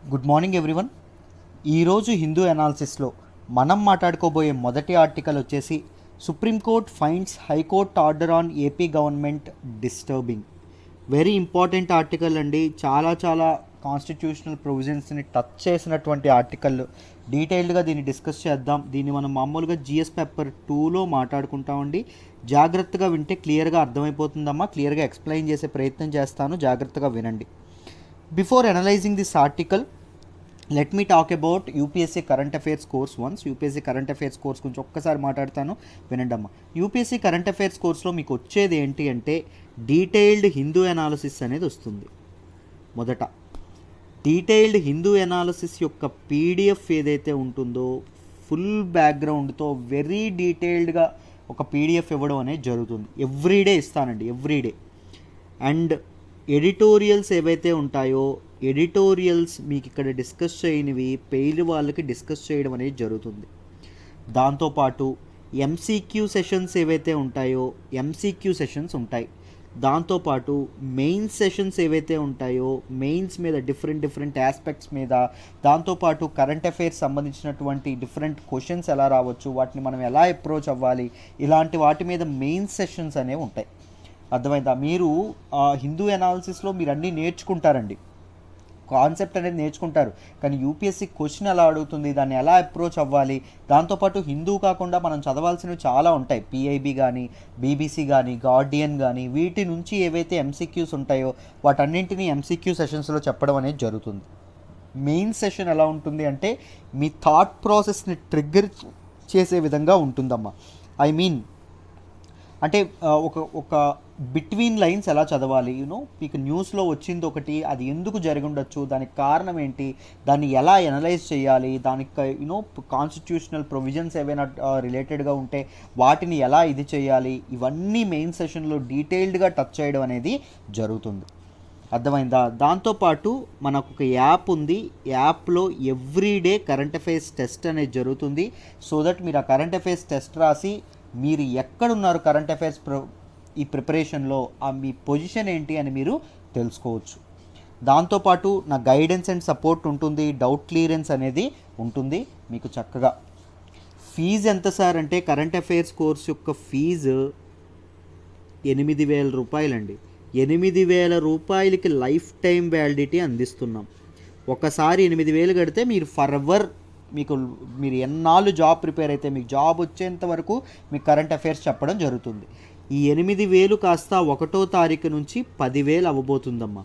Good morning everyone. ఈరోజు హిందూ అనాలిసిస్లో మనం మాట్లాడుకోబోయే మొదటి ఆర్టికల్ వచ్చేసి Supreme Court finds high court order on AP government disturbing. Very important article అండి. చాలా కాన్స్టిట్యూషనల్ ప్రొవిజన్స్ని టచ్ చేసినటువంటి ఆర్టికల్. డీటెయిల్డ్గా దీన్ని డిస్కస్ చేద్దాం. దీన్ని మనం మామూలుగా జిఎస్ పేపర్ 2లో మాట్లాడుకుంటామండి. జాగ్రత్తగా వింటే క్లియర్గా అర్థమైపోతుందమ్మా. క్లియర్గా ఎక్స్ప్లెయిన్ చేసే ప్రయత్నం చేస్తాను, జాగ్రత్తగా వినండి. Before analyzing this article, let me talk about UPSC current affairs course once. UPSC current affairs course గురించి ఒక్కసారి మాట్లాడతాను, వినండి అమ్మ. యూపీఎస్సీ కరెంట్ అఫైర్స్ కోర్స్లో మీకు వచ్చేది ఏంటి అంటే డీటెయిల్డ్ హిందూ అనాలిసిస్ అనేది వస్తుంది. మొదట డీటెయిల్డ్ హిందూ అనాలిసిస్ యొక్క పీడిఎఫ్ ఏదైతే ఉంటుందో ఫుల్ బ్యాక్గ్రౌండ్తో వెరీ డీటెయిల్డ్గా ఒక పీడిఎఫ్ ఇవ్వడం అనేది జరుగుతుంది. ఎవ్రీడే ఇస్తానండి, ఎవ్రీడే. అండ్ ఎడిటోరియల్స్ ఏవైతే ఉంటాయో ఎడిటోరియల్స్ మీకు ఇక్కడ డిస్కస్ చేయనివి పెయిడ్ వాళ్ళకి డిస్కస్ చేయడం అనేది జరుగుతుంది. దాంతోపాటు ఎంసీక్యూ సెషన్స్ ఏవైతే ఉంటాయో ఎంసీక్యూ సెషన్స్ ఉంటాయి. దాంతోపాటు మెయిన్స్ సెషన్స్ ఏవైతే ఉంటాయో మెయిన్స్ మీద డిఫరెంట్ ఆస్పెక్ట్స్ మీద, దాంతోపాటు కరెంట్ అఫైర్స్ సంబంధించినటువంటి డిఫరెంట్ క్వశ్చన్స్ ఎలా రావచ్చు, వాటిని మనం ఎలా అప్రోచ్ అవ్వాలి, ఇలాంటి వాటి మీద మెయిన్స్ సెషన్స్ అనేవి ఉంటాయి. అర్థమైందా? మీరు హిందూ అనాలిసిస్లో మీరు అన్నీ నేర్చుకుంటారండి, కాన్సెప్ట్ అనేది నేర్చుకుంటారు. కానీ యూపీఎస్సీ క్వశ్చన్ ఎలా అడుగుతుంది, దాన్ని ఎలా అప్రోచ్ అవ్వాలి, దాంతోపాటు హిందూ కాకుండా మనం చదవాల్సినవి చాలా ఉంటాయి. పిఐబి కానీ, బీబీసీ కానీ, గార్డియన్ కానీ, వీటి నుంచి ఏవైతే ఎంసీక్యూస్ ఉంటాయో వాటన్నింటినీ ఎంసీక్యూ సెషన్స్లో చెప్పడం అనేది జరుగుతుంది. మెయిన్ సెషన్ ఎలా ఉంటుంది అంటే మీ థాట్ ప్రాసెస్ని ట్రిగ్గర్ చేసే విధంగా ఉంటుందమ్మా. ఐ మీన్ అంటే ఒక బిట్వీన్ లైన్స్ ఎలా చదవాలి, మీకు న్యూస్లో వచ్చింది ఒకటి, అది ఎందుకు జరిగి ఉండొచ్చు, దానికి కారణం ఏంటి, దాన్ని ఎలా ఎనలైజ్ చేయాలి, దానికి కాన్స్టిట్యూషనల్ ప్రొవిజన్స్ ఏవైనా రిలేటెడ్గా ఉంటే వాటిని ఎలా ఇది చేయాలి, ఇవన్నీ మెయిన్ సెషన్లో డీటెయిల్డ్గా టచ్ చేయడం అనేది జరుగుతుంది. అర్థమైందా? దాంతోపాటు మనకు ఒక యాప్ ఉంది. యాప్లో ఎవ్రీడే కరెంట్ అఫైర్స్ టెస్ట్ అనేది జరుగుతుంది. సో దట్ మీరు ఆ కరెంట్ అఫైర్స్ టెస్ట్ రాసి మీరు ఎక్కడున్నారు కరెంట్ అఫైర్స్ ఈ ప్రిపరేషన్లో, మీ పొజిషన్ ఏంటి అని మీరు తెలుసుకోవచ్చు. దాంతోపాటు నా గైడెన్స్ అండ్ సపోర్ట్ ఉంటుంది, డౌట్ క్లియరెన్స్ అనేది ఉంటుంది మీకు చక్కగా. ఫీజు ఎంత సార్ అంటే కరెంట్ అఫైర్స్ కోర్స్ యొక్క ఫీజు 8,000 రూపాయలండి. 8,000 రూపాయలకి లైఫ్ టైం వ్యాలిడిటీ అందిస్తున్నాం. ఒకసారి 8,000 కడితే మీరు ఫర్ ఎవర్ మీరు ఎన్నాళ్ళు జాబ్ ప్రిపేర్ అయితే మీకు జాబ్ వచ్చేంత వరకు మీకు కరెంట్ అఫైర్స్ చెప్పడం జరుగుతుంది. ఈ 8,000 కాస్త 1వ తారీఖు నుంచి 10,000 అవ్వబోతుందమ్మా.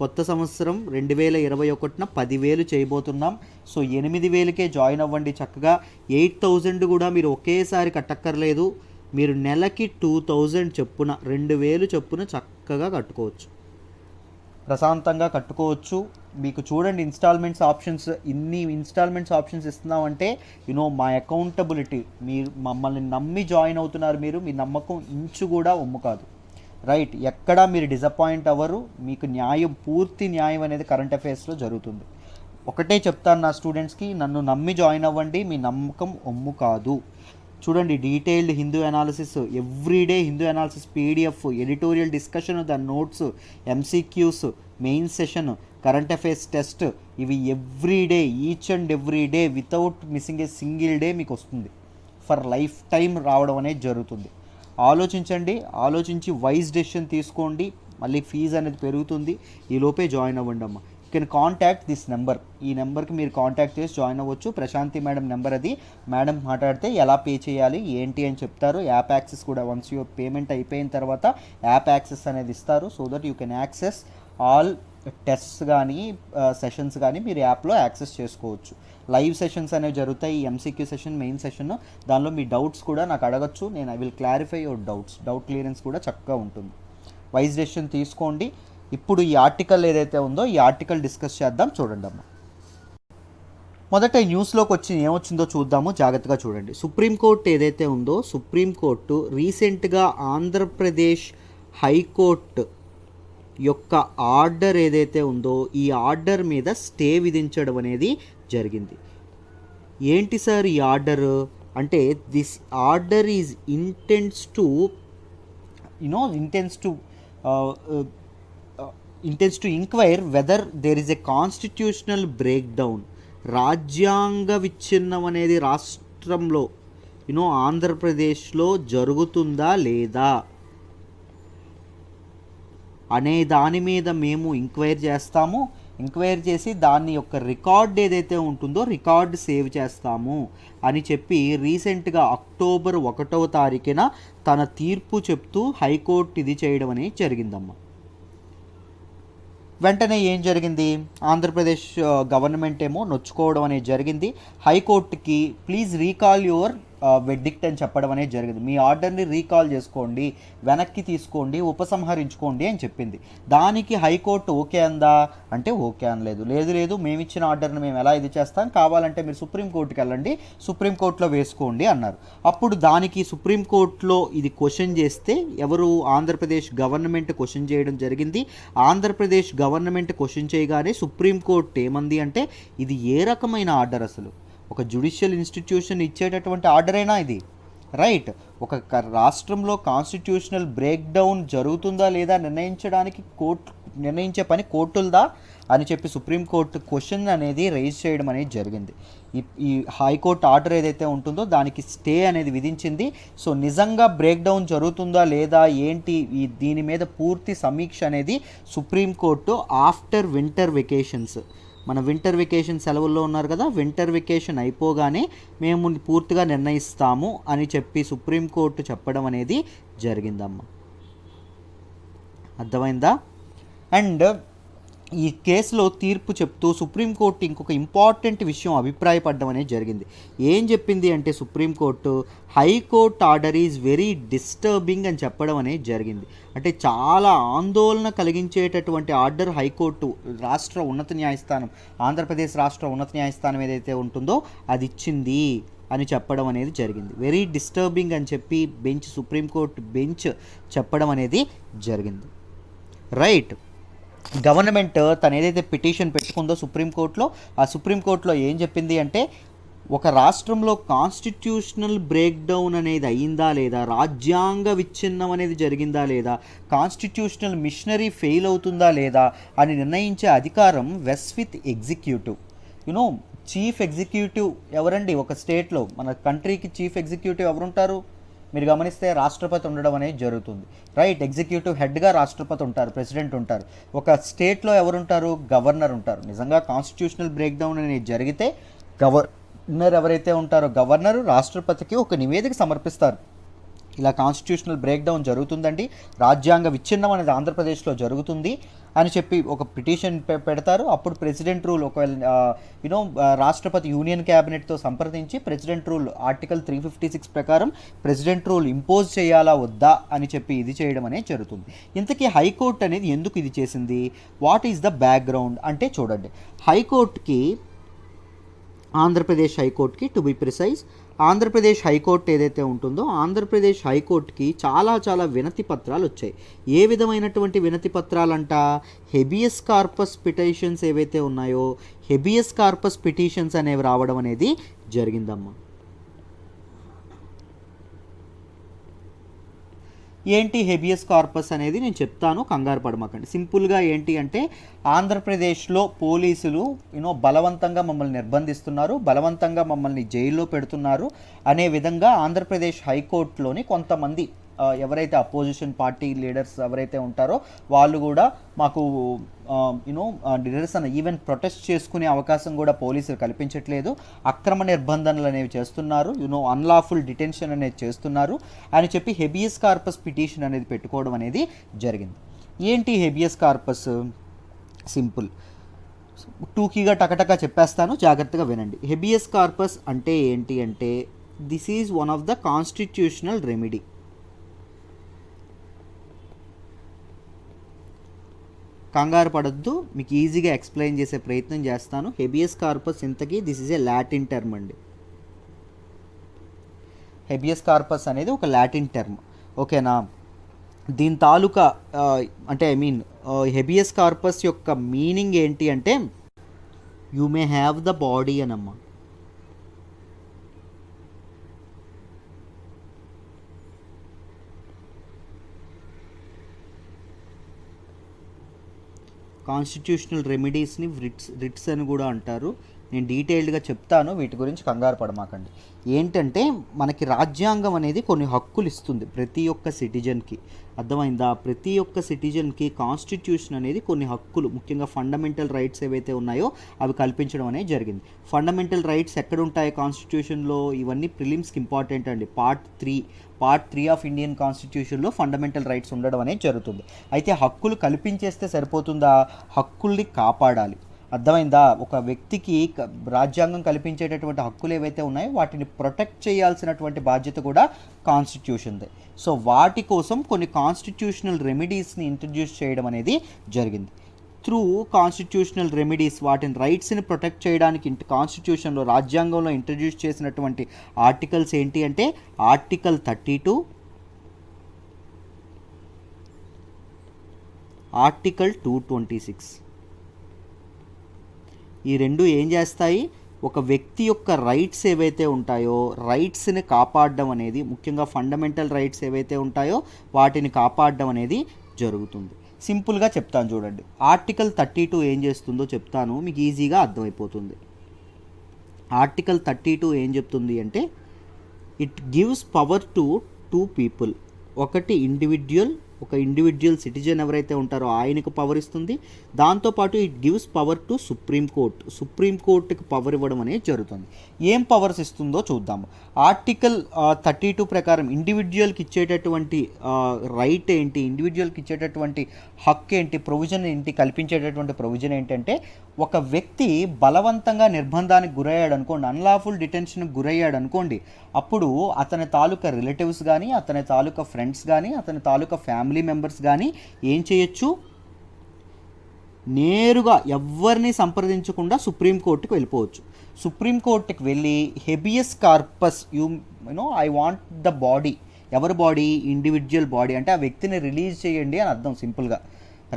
కొత్త సంవత్సరం 2021న 10,000 చేయబోతున్నాం. సో 8,000కే జాయిన్ అవ్వండి చక్కగా. 8,000 కూడా మీరు ఒకేసారి కట్టక్కర్లేదు. మీరు నెలకి 2,000 చొప్పున 2,000 చొప్పున చక్కగా కట్టుకోవచ్చు, ప్రశాంతంగా కట్టుకోవచ్చు. మీకు చూడండి ఇన్స్టాల్మెంట్స్ ఆప్షన్స్, ఇన్ని ఇన్స్టాల్మెంట్స్ ఆప్షన్స్ ఇస్తున్నామంటే మా అకౌంటబిలిటీ, మీరు మమ్మల్ని నమ్మి జాయిన్ అవుతున్నారు, మీ నమ్మకం ఇంచు కూడా ఒమ్ము కాదు. రైట్, ఎక్కడా మీరు డిసప్పాయింట్ అవ్వరు. మీకు న్యాయం, పూర్తి న్యాయం అనేది కరెంట్ అఫైర్స్లో జరుగుతుంది. ఒకటే చెప్తాను నా స్టూడెంట్స్కి, నన్ను నమ్మి జాయిన్ అవ్వండి, మీ నమ్మకం ఒమ్ము కాదు. చూడండి detailed Hindu analysis, everyday Hindu analysis PDF, editorial discussion, దాని notes, MCQs, main session, current affairs test, ఇవి everyday, each and every day without missing a single day మీకు వస్తుంది. ఫర్ లైఫ్ టైం రావడం అనేది జరుగుతుంది. ఆలోచించండి, ఆలోచించి వైజ్ డెసిషన్ తీసుకోండి. మళ్ళీ ఫీజు అనేది పెరుగుతుంది, ఈ లోపే జాయిన్ అవ్వండి అమ్మ. You can contact this number. ఈ నెంబర్కి మీరు కాంటాక్ట్ చేసి జాయిన్ అవ్వచ్చు. ప్రశాంతి మేడం నెంబర్ అది. మేడం మాట్లాడితే ఎలా పే చేయాలి ఏంటి అని చెప్తారు. యాప్ యాక్సెస్ కూడా వన్స్ యువర్ పేమెంట్ అయిపోయిన తర్వాత యాప్ యాక్సెస్ అనేది ఇస్తారు. So that you can access all tests కానీ సెషన్స్ కానీ మీరు యాప్లో యాక్సెస్ చేసుకోవచ్చు. లైవ్ సెషన్స్ అనేవి జరుగుతాయి. ఎంసీక్యూ సెషన్, మెయిన్ సెషన్, దానిలో మీ డౌట్స్ కూడా నాకు అడగచ్చు. నేను I will clarify your doubts. Doubt clearance కూడా చక్కగా ఉంటుంది. వైజ్ డెసిషన్ తీసుకోండి. ఇప్పుడు ఈ ఆర్టికల్ ఏదైతే ఉందో ఈ ఆర్టికల్ డిస్కస్ చేద్దాం. చూడండి అమ్మ. మొదట ఈ న్యూస్లోకి వచ్చి ఏమొచ్చిందో చూద్దాము, జాగ్రత్తగా చూడండి. సుప్రీంకోర్టు ఏదైతే ఉందో సుప్రీంకోర్టు రీసెంట్గా ఆంధ్రప్రదేశ్ హైకోర్టు యొక్క ఆర్డర్ ఏదైతే ఉందో ఈ ఆర్డర్ మీద స్టే విధించడం అనేది జరిగింది. ఏంటి సార్ ఈ ఆర్డర్ అంటే, this order is intends to intends to inquire whether there is a constitutional breakdown, రాజ్యాంగ విచ్ఛిన్నం అనేది రాష్ట్రంలో ఆంధ్రప్రదేశ్లో జరుగుతుందా లేదా అనే దాని మీద మేము ఎంక్వైరీ చేస్తాము. ఎంక్వైరీ చేసి దాని యొక్క రికార్డ్ ఏదైతే ఉంటుందో రికార్డ్ సేవ్ చేస్తాము అని చెప్పి రీసెంట్గా అక్టోబర్ 1వ తారీఖున తన తీర్పు చెప్తూ హైకోర్టు ఇది చేయడం అనేది జరిగిందమ్మా. వెంటనే ఏం జరిగింది, ఆంధ్రప్రదేశ్ గవర్నమెంట్ ఏమో నొచ్చుకోవడం అనేది జరిగింది. హైకోర్టుకి ప్లీజ్ రీకాల్ యువర్ వెర్డిక్ట్ అని చెప్పడం అనేది జరిగింది. మీ ఆర్డర్ని రీకాల్ చేసుకోండి, వెనక్కి తీసుకోండి, ఉపసంహరించుకోండి అని చెప్పింది. దానికి హైకోర్టు ఓకే అందా అంటే ఓకే అనలేదు. లేదు మేము ఇచ్చిన ఆర్డర్ని మేము ఎలా ఇది చేస్తాం, కావాలంటే మీరు సుప్రీంకోర్టుకి వెళ్ళండి, సుప్రీంకోర్టులో వేసుకోండి అన్నారు. అప్పుడు దానికి సుప్రీంకోర్టులో ఇది క్వశ్చన్ చేస్తే ఎవరు, ఆంధ్రప్రదేశ్ గవర్నమెంట్ క్వశ్చన్ చేయడం జరిగింది. ఆంధ్రప్రదేశ్ గవర్నమెంట్ క్వశ్చన్ చేయగానే సుప్రీంకోర్టు ఏమంది అంటే ఇది ఏ రకమైన ఆర్డర్, అసలు ఒక జ్యుడిషియల్ ఇన్స్టిట్యూషన్ ఇచ్చేటటువంటి ఆర్డరేనా ఇది, రైట్? ఒక రాష్ట్రంలో కాన్స్టిట్యూషనల్ బ్రేక్ డౌన్ జరుగుతుందా లేదా నిర్ణయించే పని కోర్టులదా అని చెప్పి సుప్రీంకోర్టు క్వశ్చన్ అనేది రైజ్ చేయడం అనేది జరిగింది. ఈ హైకోర్టు ఆర్డర్ ఏదైతే ఉంటుందో దానికి స్టే అనేది విధించింది. సో నిజంగా బ్రేక్ డౌన్ జరుగుతుందా లేదా ఏంటి దీని మీద పూర్తి సమీక్ష అనేది సుప్రీంకోర్టు ఆఫ్టర్ వింటర్ వెకేషన్స్, మన వింటర్ వెకేషన్ సెలవుల్లో ఉన్నారు కదా, వింటర్ వెకేషన్ అయిపోగానే మేము పూర్తిగా నిర్ణయిస్తాము అని చెప్పి సుప్రీంకోర్టు చెప్పడం అనేది జరిగిందమ్మా. అర్థమైందా? అండ్ ఈ కేసులో తీర్పు చెప్తూ సుప్రీంకోర్టు ఇంకొక ఇంపార్టెంట్ విషయం అభిప్రాయపడడం అనేది జరిగింది. ఏం చెప్పింది అంటే supreme court high court order is very disturbing అని చెప్పడం అనేది జరిగింది. అంటే చాలా ఆందోళన కలిగించేటటువంటి ఆర్డర్ హైకోర్టు రాష్ట్ర ఉన్నత న్యాయస్థానం, ఆంధ్రప్రదేశ్ రాష్ట్ర ఉన్నత న్యాయస్థానం ఏదైతే ఉంటుందో అది ఇచ్చింది అని చెప్పడం అనేది జరిగింది. వెరీ డిస్టర్బింగ్ అని చెప్పి సుప్రీంకోర్టు బెంచ్ చెప్పడం అనేది జరిగింది, రైట్? గవర్నమెంట్ తను ఏదైతే పిటిషన్ పెట్టుకుందో సుప్రీంకోర్టులో, ఆ సుప్రీంకోర్టులో ఏం చెప్పింది అంటే ఒక రాష్ట్రంలో కాన్స్టిట్యూషనల్ బ్రేక్ డౌన్ అనేది అయ్యిందా లేదా, రాజ్యాంగ విచ్ఛిన్నం అనేది జరిగిందా లేదా, కాన్స్టిట్యూషనల్ మిషనరీ ఫెయిల్ అవుతుందా లేదా అని నిర్ణయించే అధికారం west with executive. Chief executive ఎవరండి ఒక స్టేట్లో? మన కంట్రీకి చీఫ్ ఎగ్జిక్యూటివ్ ఎవరుంటారు? మీరు గమనిస్తే రాష్ట్రపతి ఉండడం అనేది జరుగుతుంది, రైట్? ఎగ్జిక్యూటివ్ హెడ్గా రాష్ట్రపతి ఉంటారు, ప్రెసిడెంట్ ఉంటారు. ఒక స్టేట్లో ఎవరుంటారు? గవర్నర్ ఉంటారు. నిజంగా కాన్స్టిట్యూషనల్ బ్రేక్ డౌన్ అనేది జరిగితే గవర్నర్ ఎవరైతే ఉంటారో గవర్నరు రాష్ట్రపతికి ఒక నివేదిక సమర్పిస్తారు. ఇలా కాన్స్టిట్యూషనల్ బ్రేక్ డౌన్ జరుగుతుందండి, రాజ్యాంగ విచ్ఛిన్నం అనేది ఆంధ్రప్రదేశ్లో జరుగుతుంది అని చెప్పి ఒక పిటిషన్ పెడతారు. అప్పుడు ప్రెసిడెంట్ రూల్, ఒకవేళ రాష్ట్రపతి యూనియన్ క్యాబినెట్తో సంప్రదించి ప్రెసిడెంట్ రూల్ ఆర్టికల్ 356 ప్రకారం ప్రెసిడెంట్ రూల్ ఇంపోజ్ చేయాలా వద్దా అని చెప్పి ఇది చేయడం అనేది జరుగుతుంది. ఇంతకీ హైకోర్టు అనేది ఎందుకు ఇది చేసింది, వాట్ ఈజ్ ద బ్యాక్గ్రౌండ్ అంటే చూడండి, హైకోర్టుకి, ఆంధ్రప్రదేశ్ హైకోర్టుకి to be precise, Andhra Pradesh high court ఏదైతే ఉంటుందో ఆంధ్రప్రదేశ్ హైకోర్టుకి చాలా వినతి పత్రాలు వచ్చాయి. ఏ విధమైనటువంటి వినతి పత్రాలంట, హెబియస్ కార్పస్ పిటిషన్స్ ఏవైతే ఉన్నాయో హెబియస్ కార్పస్ పిటిషన్స్ అనేవి రావడం అనేది జరిగిందమ్మా. ఏంటి హెబియస్ కార్పస్ అనేది నేను చెప్తాను, కంగారు పడమాకండి. సింపుల్గా ఏంటి అంటే ఆంధ్రప్రదేశ్లో పోలీసులు బలవంతంగా మమ్మల్ని నిర్బంధిస్తున్నారు, బలవంతంగా మమ్మల్ని జైల్లో పెడుతున్నారు అనే విధంగా ఆంధ్రప్రదేశ్ హైకోర్టులోని కొంతమంది ఎవరైతే అపోజిషన్ పార్టీ లీడర్స్ ఎవరైతే ఉంటారో వాళ్ళు కూడా మాకు నిరసన ఈవెన్ ప్రొటెస్ట్ చేసుకునే అవకాశం కూడా పోలీసులు కల్పించట్లేదు, అక్రమ నిర్బంధనలు అనేవి చేస్తున్నారు, అన్లాఫుల్ డిటెన్షన్ అనేది చేస్తున్నారు అని చెప్పి హెబియస్ కార్పస్ పిటిషన్ అనేది పెట్టుకోవడం అనేది జరిగింది. ఏంటి హెబియస్ కార్పస్? సింపుల్, టూకీగా టకటకా చెప్పేస్తాను, జాగ్రత్తగా వినండి. హెబియస్ కార్పస్ అంటే ఏంటి అంటే this is one of the constitutional remedy. కంగారు పడద్దు, మీకు ఈజీగా ఎక్స్ప్లెయిన్ చేసే ప్రయత్నం చేస్తాను. హెబియస్ కార్పస్ ఇంతకీ this is a Latin term అండి. హెబియస్ కార్పస్ అనేది ఒక లాటిన్ టర్మ్, ఓకేనా? దీని తాలూకా అంటే హెబియస్ కార్పస్ యొక్క మీనింగ్ ఏంటి అంటే you may have the body అనమ్మా. కాన్స్టిట్యూషనల్ రెమెడీస్ని రిట్స్ అని కూడా అంటారు. నేను డీటెయిల్డ్గా చెప్తాను, వీటి గురించి కంగారు పడమాకండి. ఏంటంటే మనకి రాజ్యాంగం అనేది కొన్ని హక్కులు ఇస్తుంది ప్రతి ఒక్క సిటిజన్కి. అర్థమైందా? ప్రతి ఒక్క సిటిజన్కి కాన్స్టిట్యూషన్ అనేది కొన్ని హక్కులు, ముఖ్యంగా ఫండమెంటల్ రైట్స్ ఏవైతే ఉన్నాయో అవి కల్పించడం అనేది జరిగింది. ఫండమెంటల్ రైట్స్ ఎక్కడ ఉంటాయి కాన్స్టిట్యూషన్లో? ఇవన్నీ ప్రిలిమ్స్కి ఇంపార్టెంట్ అండి. పార్ట్ త్రీ ఆఫ్ ఇండియన్ కాన్స్టిట్యూషన్లో ఫండమెంటల్ రైట్స్ ఉండడం అనేది జరుగుతుంది. అయితే హక్కులు కల్పించేస్తే సరిపోతుందా? హక్కుల్ని కాపాడాలి. అర్థమైందా? ఒక వ్యక్తికి రాజ్యాంగం కల్పించేటటువంటి హక్కులు ఏవైతే ఉన్నాయో వాటిని ప్రొటెక్ట్ చేయాల్సినటువంటి బాధ్యత కూడా కాన్స్టిట్యూషన్దే. సో వాటి కోసం కొన్ని కాన్స్టిట్యూషనల్ రెమెడీస్ని ఇంట్రడ్యూస్ చేయడం అనేది జరిగింది. త్రూ కాన్స్టిట్యూషనల్ రెమెడీస్, వాటిని రైట్స్ని ప్రొటెక్ట్ చేయడానికి కాన్స్టిట్యూషన్లో, రాజ్యాంగంలో ఇంట్రడ్యూస్ చేసినటువంటి ఆర్టికల్స్ ఏంటి అంటే ఆర్టికల్ 32, ఆర్టికల్ 226. ఈ రెండు ఏం చేస్తాయి? ఒక వ్యక్తి యొక్క రైట్స్ ఏవైతే ఉంటాయో రైట్స్ని కాపాడడం అనేది, ముఖ్యంగా ఫండమెంటల్ రైట్స్ ఏవైతే ఉంటాయో వాటిని కాపాడడం అనేది జరుగుతుంది. సింపుల్గా చెప్తాను చూడండి. ఆర్టికల్ 32 ఏం చేస్తుందో చెప్తాను, మీకు ఈజీగా అర్థమైపోతుంది. ఆర్టికల్ 32 ఏం చెప్తుంది అంటే it gives power to 2 people. ఒకటి ఒక ఇండివిజువల్ సిటిజన్ ఎవరైతే ఉంటారో ఆయనకు పవర్ ఇస్తుంది. దాంతోపాటు ఇట్ గివ్స్ పవర్ టు సుప్రీంకోర్టుకి పవర్ ఇవ్వడం అనేది జరుగుతుంది. ఏం పవర్స్ ఇస్తుందో చూద్దాము. ఆర్టికల్ 32 ప్రకారం ఇండివిజువల్కి ఇచ్చేటటువంటి రైట్ ఏంటి, ఇండివిజువల్కి ఇచ్చేటటువంటి హక్కు ఏంటి, ప్రొవిజన్ ఏంటి, కల్పించేటటువంటి ప్రొవిజన్ ఏంటంటే ఒక వ్యక్తి బలవంతంగా నిర్బంధానికి గురయ్యాడు అనుకోండి, అన్లాఫుల్ డిటెన్షన్కి గురయ్యాడు అనుకోండి, అప్పుడు అతని తాలూకా రిలేటివ్స్ కానీ, అతని తాలూకా ఫ్రెండ్స్ కానీ, అతని తాలూకా ఫ్యామిలీ మెంబర్స్ కానీ ఏం చేయొచ్చు? నేరుగా ఎవరిని సంప్రదించకుండా సుప్రీంకోర్టుకి వెళ్ళిపోవచ్చు. సుప్రీంకోర్టుకి వెళ్ళి habeas corpus, I want the body. ఎవరి బాడీ? Individual body. అంటే ఆ వ్యక్తిని రిలీజ్ చేయండి అని అర్థం సింపుల్గా,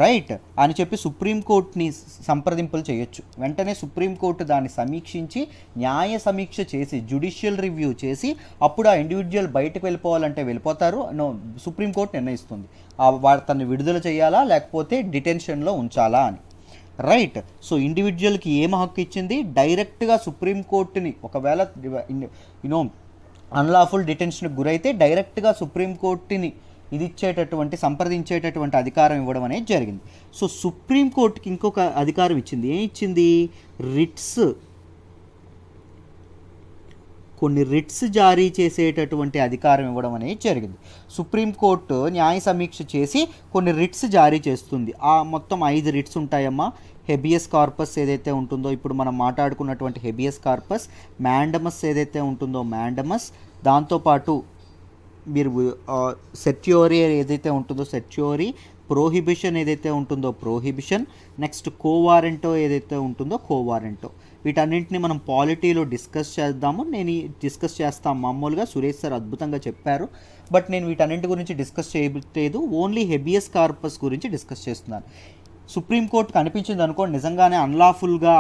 రైట్ అని చెప్పి సుప్రీంకోర్టుని సంప్రదింపులు చేయొచ్చు. వెంటనే సుప్రీంకోర్టు దాన్ని సమీక్షించి న్యాయ సమీక్ష చేసి జ్యుడిషియల్ రివ్యూ చేసి అప్పుడు ఆ ఇండివిజువల్ బయటకు వెళ్ళిపోవాలంటే వెళ్ళిపోతారు. సుప్రీంకోర్టు నిర్ణయిస్తుంది తను విడుదల చేయాలా లేకపోతే డిటెన్షన్లో ఉంచాలా అని, రైట్. సో ఇండివిజువల్కి ఏం హక్కు ఇచ్చింది? డైరెక్ట్గా సుప్రీంకోర్టుని, ఒకవేళ అన్లాఫుల్ డిటెన్షన్కి గురైతే డైరెక్ట్గా సుప్రీంకోర్టుని సంప్రదించేటటువంటి అధికారం ఇవ్వడం అనేది జరిగింది. సో సుప్రీంకోర్టుకి ఇంకొక అధికారం ఇచ్చింది. ఏం ఇచ్చింది? కొన్ని రిట్స్ జారీ చేసేటటువంటి అధికారం ఇవ్వడం అనేది జరిగింది. సుప్రీంకోర్టు న్యాయ సమీక్ష చేసి కొన్ని రిట్స్ జారీ చేస్తుంది. ఆ మొత్తం 5 రిట్స్ ఉంటాయమ్మా. హెబియస్ కార్పస్ ఏదైతే ఉంటుందో, ఇప్పుడు మనం మాట్లాడుకున్నటువంటి హెబియస్ కార్పస్, మ్యాండమస్ ఏదైతే ఉంటుందో మ్యాండమస్, దాంతోపాటు మీరు సెట్యూరీ ఏదైతే ఉంటుందో సెట్యూరీ, ప్రోహిబిషన్ ఏదైతే ఉంటుందో ప్రోహిబిషన్, నెక్స్ట్ కోవారెంటో ఏదైతే ఉంటుందో కోవారెంటో. వీటన్నింటిని మనం పాలిటీలో డిస్కస్ చేద్దాము. డిస్కస్ చేస్తాం మామూలుగా. సురేష్ సార్ అద్భుతంగా చెప్పారు, బట్ నేను వీటన్నింటి గురించి డిస్కస్ చేయలేదు. ఓన్లీ హెబియస్ కార్పస్ గురించి డిస్కస్ చేస్తున్నాను. సుప్రీంకోర్టుకి అనిపించింది అనుకోండి నిజంగానే అన్లాఫుల్గా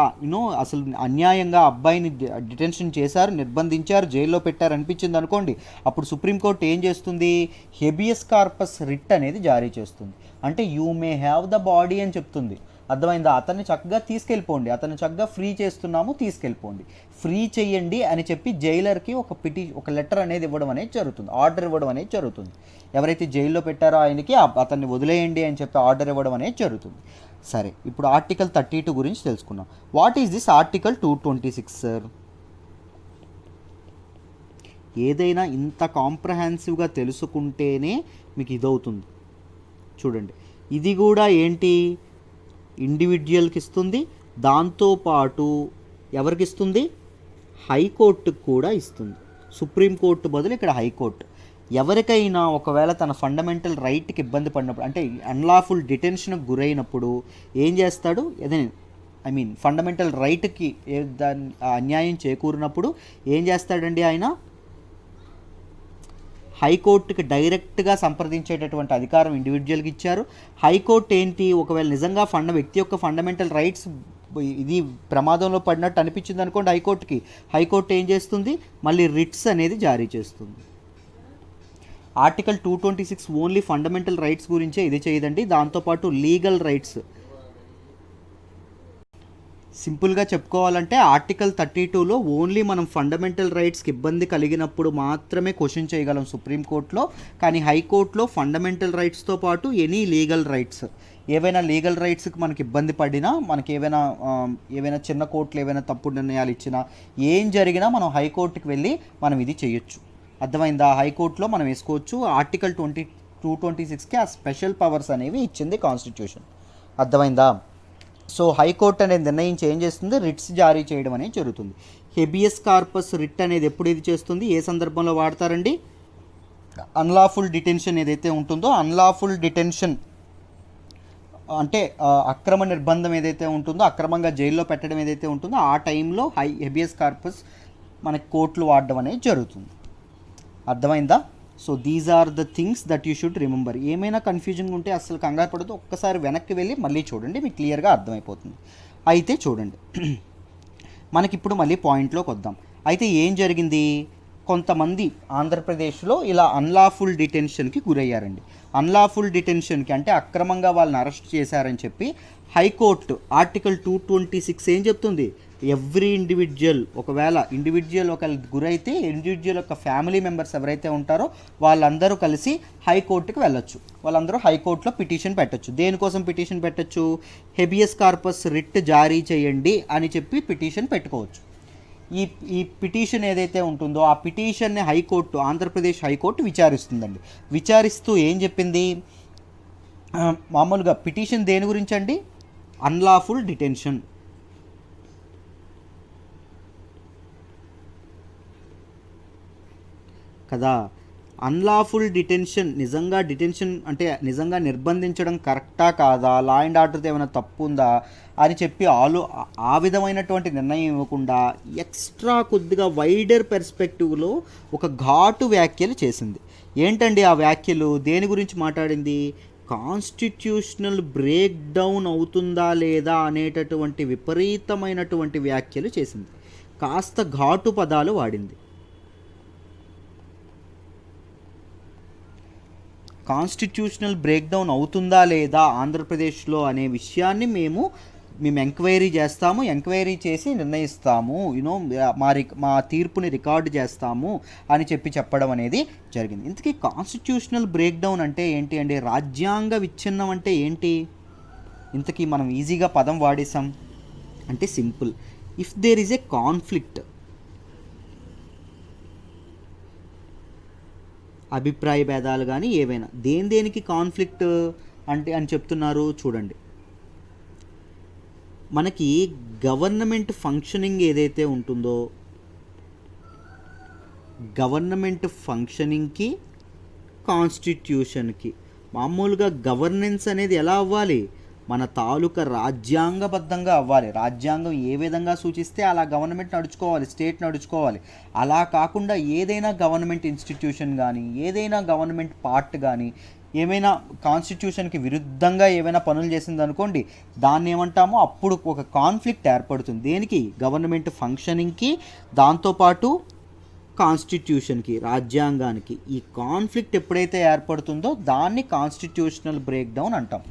అసలు అన్యాయంగా అబ్బాయిని డిటెన్షన్ చేశారు, నిర్బంధించారు, జైల్లో పెట్టారు అనిపించింది అనుకోండి, అప్పుడు సుప్రీంకోర్టు ఏం చేస్తుంది? హెబియస్ కార్పస్ రిట్ అనేది జారీ చేస్తుంది. అంటే you may have the body అని చెప్తుంది. అర్థమైందా? అతన్ని చక్కగా తీసుకెళ్ళిపోండి, అతన్ని చక్కగా ఫ్రీ చేస్తున్నాము, తీసుకెళ్ళిపోండి, ఫ్రీ చేయండి అని చెప్పి జైలర్కి ఒక లెటర్ అనేది ఇవ్వడం అనేది జరుగుతుంది, ఆర్డర్ ఇవ్వడం అనేది జరుగుతుంది. ఎవరైతే జైల్లో పెట్టారో ఆయనకి అతన్ని వదిలేయండి అని చెప్పి ఆర్డర్ ఇవ్వడం అనేది జరుగుతుంది. సరే, ఇప్పుడు ఆర్టికల్ 32 గురించి తెలుసుకున్నాం. What is this article 226 sir? ఏదైనా ఇంత కాంప్రహెన్సివ్గా తెలుసుకుంటేనే మీకు ఇదవుతుంది. చూడండి, ఇది కూడా ఏంటి? ఇండివిజువల్కి ఇస్తుంది, దాంతోపాటు ఎవరికి ఇస్తుంది? హైకోర్టుకు కూడా ఇస్తుంది. సుప్రీంకోర్టు బదులు ఇక్కడ హైకోర్టు. ఎవరికైనా ఒకవేళ తన ఫండమెంటల్ రైట్కి ఇబ్బంది పడినప్పుడు, అంటే అన్లాఫుల్ డిటెన్షన్కి గురైనప్పుడు ఏం చేస్తాడు? ఫండమెంటల్ రైట్కి అన్యాయం చేకూరినప్పుడు ఏం చేస్తాడండి ఆయన? హైకోర్టుకి డైరెక్ట్గా సంప్రదించేటటువంటి అధికారం ఇండివిజువల్కి ఇచ్చారు. హైకోర్టు ఏంటి? ఒకవేళ నిజంగా వ్యక్తి యొక్క ఫండమెంటల్ రైట్స్ ఇది ప్రమాదంలో పడినట్టు అనిపించింది అనుకోండి హైకోర్టు ఏం చేస్తుంది? మళ్ళీ రిట్స్ అనేది జారీ చేస్తుంది. ఆర్టికల్ 226 ఓన్లీ ఫండమెంటల్ రైట్స్ గురించే ఇది చేయదండి. దాంతోపాటు లీగల్ రైట్స్, సింపుల్గా చెప్పుకోవాలంటే ఆర్టికల్ 32లో ఓన్లీ మనం ఫండమెంటల్ రైట్స్కి ఇబ్బంది కలిగినప్పుడు మాత్రమే క్వశ్చన్ చేయగలం సుప్రీంకోర్టులో. కానీ హైకోర్టులో ఫండమెంటల్ రైట్స్తో పాటు ఎనీ లీగల్ రైట్స్, ఏవైనా లీగల్ రైట్స్కి మనకి ఇబ్బంది పడినా, మనకి ఏవైనా చిన్న కోర్టులు ఏవైనా తప్పుడు నిర్ణయాలు ఇచ్చినా, ఏం జరిగినా మనం హైకోర్టుకి వెళ్ళి మనం ఇది చేయొచ్చు. అర్థమైందా? హైకోర్టులో మనం వేసుకోవచ్చు. ఆర్టికల్ 226కి ఆ స్పెషల్ పవర్స్ అనేవి ఇచ్చింది కాన్స్టిట్యూషన్. అర్థమైందా? సో హైకోర్టు అనేది నిర్ణయించి ఏం చేస్తుంది, రిట్స్ జారీ చేయడం అనేది జరుగుతుంది. హెబియస్ కార్పస్ రిట్ అనేది ఎప్పుడు ఇది చేస్తుంది, ఏ సందర్భంలో వాడతారండి? అన్లాఫుల్ డిటెన్షన్ ఏదైతే ఉంటుందో, అన్లాఫుల్ డిటెన్షన్ అంటే అక్రమ నిర్బంధం ఏదైతే ఉంటుందో, అక్రమంగా జైల్లో పెట్టడం ఏదైతే ఉంటుందో, ఆ టైంలో హెబియస్ కార్పస్ మనకి కోర్టులు వాడడం అనేది జరుగుతుంది. అర్థమైందా? So these are the things that you should remember. ఏమైనా కన్ఫ్యూజన్ ఉంటే అసలు కంగారు పడదు, ఒక్కసారి వెనక్కి వెళ్ళి మళ్ళీ చూడండి, మీకు క్లియర్గా అర్థమైపోతుంది. అయితే చూడండి, మనకిప్పుడు మళ్ళీ పాయింట్లోకి వద్దాం. అయితే ఏం జరిగింది, కొంతమంది ఆంధ్రప్రదేశ్లో ఇలా అన్లాఫుల్ డిటెన్షన్కి గురయ్యారండి. అన్లాఫుల్ డిటెన్షన్కి అంటే అక్రమంగా వాళ్ళని అరెస్ట్ చేశారని చెప్పి హైకోర్టు ఆర్టికల్ 226 ఏం చెప్తుంది, ఎవ్రీ ఇండివిజువల్, ఒకవేళ ఇండివిజువల్ ఒకరికి గురైతే ఇండివిజువల్ యొక్క ఫ్యామిలీ మెంబర్స్ ఎవరైతే ఉంటారో వాళ్ళందరూ కలిసి హైకోర్టుకి వెళ్ళొచ్చు. వాళ్ళందరూ హైకోర్టులో పిటిషన్ పెట్టచ్చు. దేనికోసం పిటిషన్ పెట్టచ్చు, హెబియస్ కార్పస్ రిట్ జారీ చేయండి అని చెప్పి పిటిషన్ పెట్టుకోవచ్చు. ఈ పిటిషన్ ఏదైతే ఉంటుందో ఆ పిటిషన్ని హైకోర్టు, ఆంధ్రప్రదేశ్ హైకోర్టు విచారిస్తుందండి. విచారిస్తూ ఏం చెప్పింది, మామూలుగా పిటిషన్ దేని గురించి అండి, అన్లాఫుల్ డిటెన్షన్. కదా, అన్లాఫుల్ డిటెన్షన్, నిజంగా డిటెన్షన్ అంటే నిజంగా నిర్బంధించడం కరెక్టా కాదా, లా అండ్ ఆర్డర్తో ఏమైనా తప్పు ఉందా అని చెప్పి ఆ విధమైనటువంటి నిర్ణయం ఇవ్వకుండా ఎక్స్ట్రా కొద్దిగా వైడర్ పెర్స్పెక్టివ్లో ఒక ఘాటు వ్యాఖ్యలు చేసింది. ఏంటండి ఆ వ్యాఖ్యలు, దేని గురించి మాట్లాడింది, కాన్స్టిట్యూషనల్ బ్రేక్ డౌన్ అవుతుందా లేదా అనేటటువంటి విపరీతమైనటువంటి వ్యాఖ్యలు చేసింది. కాస్త ఘాటు పదాలు వాడింది. కాన్స్టిట్యూషనల్ బ్రేక్ డౌన్ అవుతుందా లేదా ఆంధ్రప్రదేశ్లో అనే విషయాన్ని మేము ఎంక్వైరీ చేస్తాము, ఎంక్వైరీ చేసి నిర్ణయిస్తాము, మా తీర్పుని రికార్డు చేస్తాము అని చెప్పడం అనేది జరిగింది. ఇంతకీ కాన్స్టిట్యూషనల్ బ్రేక్ డౌన్ అంటే ఏంటి అండి, రాజ్యాంగ విచ్ఛిన్నం అంటే ఏంటి? ఇంతకీ మనం ఈజీగా పదం వాడేసాం. అంటే simple, if there is a conflict, అభిప్రాయ భేదాలు కానీ ఏవైనా, దేనికి కాన్ఫ్లిక్ట్ అంటే అని చెప్తున్నారు చూడండి. మనకి గవర్నమెంట్ ఫంక్షనింగ్ ఏదైతే ఉంటుందో, గవర్నమెంట్ ఫంక్షనింగ్కి కాన్స్టిట్యూషన్కి మామూలుగా గవర్నెన్స్ అనేది ఎలా అవ్వాలి, మన తాలూకా రాజ్యాంగబద్ధంగా అవ్వాలి. రాజ్యాంగం ఏ విధంగా సూచిస్తే అలా గవర్నమెంట్ నడుచుకోవాలి, స్టేట్ నడుచుకోవాలి. అలా కాకుండా ఏదైనా గవర్నమెంట్ ఇన్స్టిట్యూషన్ కానీ, ఏదైనా గవర్నమెంట్ పార్ట్ కానీ ఏమైనా కాన్స్టిట్యూషన్కి విరుద్ధంగా ఏమైనా పనులు చేసిందనుకోండి, దాన్ని ఏమంటామో అప్పుడు ఒక కాన్ఫ్లిక్ట్ ఏర్పడుతుంది. దేనికి, గవర్నమెంట్ ఫంక్షనింగ్కి, దాంతోపాటు కాన్స్టిట్యూషన్కి, రాజ్యాంగానికి. ఈ కాన్ఫ్లిక్ట్ ఎప్పుడైతే ఏర్పడుతుందో దాన్ని కాన్స్టిట్యూషనల్ బ్రేక్ డౌన్ అంటాం.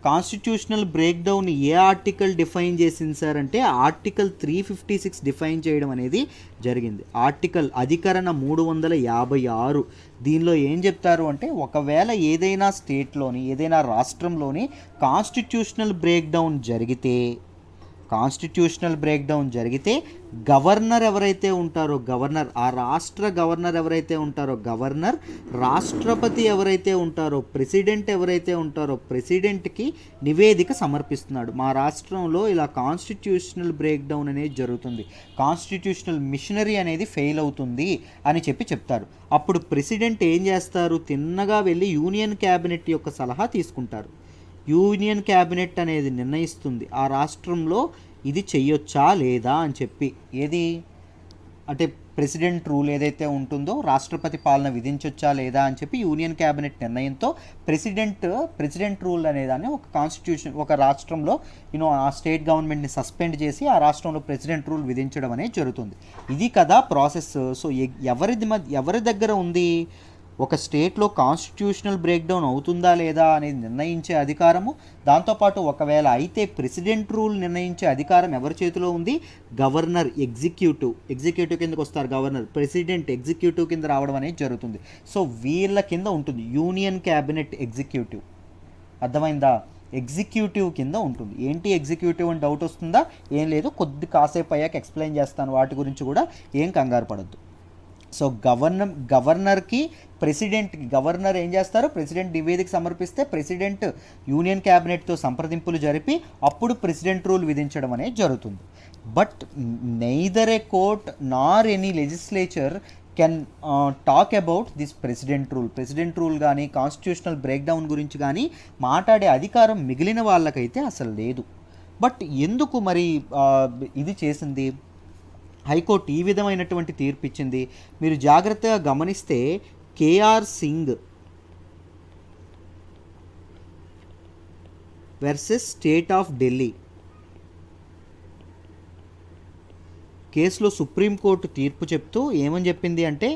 కాన్స్టిట్యూషనల్ బ్రేక్ డౌన్ ఏ ఆర్టికల్ డిఫైన్ చేసింది సార్ అంటే ఆర్టికల్ 356 డిఫైన్ చేయడం అనేది జరిగింది. ఆర్టికల్ అధికరణ 356. దీనిలో ఏం చెప్తారు అంటే, ఒకవేళ ఏదైనా స్టేట్లోని, ఏదైనా రాష్ట్రంలోని కాన్స్టిట్యూషనల్ బ్రేక్ డౌన్ జరిగితే, గవర్నర్ ఎవరైతే ఉంటారో, గవర్నర్, ఆ రాష్ట్ర గవర్నర్ ఎవరైతే ఉంటారో గవర్నర్, రాష్ట్రపతి ఎవరైతే ఉంటారో ప్రెసిడెంట్ ఎవరైతే ఉంటారో ప్రెసిడెంట్కి నివేదిక సమర్పిస్తున్నాడు. మా రాష్ట్రంలో ఇలా కాన్స్టిట్యూషనల్ బ్రేక్ డౌన్ అనేది జరుగుతుంది, కాన్స్టిట్యూషనల్ మిషనరీ అనేది ఫెయిల్ అవుతుంది అని చెప్తారు. అప్పుడు ప్రెసిడెంట్ ఏం చేస్తారు, తిన్నగా వెళ్ళి యూనియన్ క్యాబినెట్ యొక్క సలహా తీసుకుంటారు. యూనియన్ క్యాబినెట్ అనేది నిర్ణయిస్తుంది ఆ రాష్ట్రంలో ఇది చెయ్యొచ్చా లేదా అని చెప్పి. ఏది అంటే ప్రెసిడెంట్ రూల్ ఏదైతే ఉంటుందో, రాష్ట్రపతి పాలన విధించొచ్చా లేదా అని చెప్పి యూనియన్ క్యాబినెట్ నిర్ణయంతో ప్రెసిడెంట్ రూల్ అనేదాన్ని ఒక కాన్స్టిట్యూషన్, ఒక రాష్ట్రంలో ఆ స్టేట్ గవర్నమెంట్ని సస్పెండ్ చేసి ఆ రాష్ట్రంలో ప్రెసిడెంట్ రూల్ విధించడం అనేది జరుగుతుంది. ఇది కదా ప్రాసెస్. సో ఎవరి దగ్గర ఉంది, ఒక స్టేట్లో కాన్స్టిట్యూషనల్ బ్రేక్డౌన్ అవుతుందా లేదా అనేది నిర్ణయించే అధికారము, దాంతోపాటు ఒకవేళ అయితే ప్రెసిడెంట్ రూల్ నిర్ణయించే అధికారం ఎవరి చేతిలో ఉంది? గవర్నర్, ఎగ్జిక్యూటివ్ కిందకు వస్తారు. గవర్నర్, ప్రెసిడెంట్ ఎగ్జిక్యూటివ్ కింద రావడం అనేది జరుగుతుంది. సో వీళ్ళ కింద ఉంటుంది యూనియన్ క్యాబినెట్ ఎగ్జిక్యూటివ్. అర్థమైందా? ఎగ్జిక్యూటివ్ కింద ఉంటుంది. ఏంటి ఎగ్జిక్యూటివ్ అని డౌట్ వస్తుందా? ఏం లేదు, కాసేపు అయ్యాక ఎక్స్ప్లెయిన్ చేస్తాను వాటి గురించి కూడా, ఏం కంగారు పడద్దు. సో గవర్నర్కి ప్రెసిడెంట్కి, గవర్నర్ ఏం చేస్తారు? ప్రెసిడెంట్ నివేదిక సమర్పిస్తే ప్రెసిడెంట్ యూనియన్ క్యాబినెట్తో సంప్రదింపులు జరిపి అప్పుడు ప్రెసిడెంట్ రూల్ విధించడం అనేది జరుగుతుంది. But neither A court Nar any legislature can talk about this president rule కానీ కాన్స్టిట్యూషనల్ బ్రేక్డౌన్ గురించి కానీ మాట్లాడే అధికారం మిగిలిన వాళ్ళకైతే అసలు లేదు. బట్ ఎందుకు మరి ఇది చేసింది? హైకోర్టు ఈ విధమైనటువంటి తీర్పు ఇచ్చింది. మీరు జాగ్రత్తగా గమనిస్తే K R Singh versus state of Delhi కేసులో సుప్రీంకోర్టు తీర్పు చెప్తూ ఏమని చెప్పింది అంటే,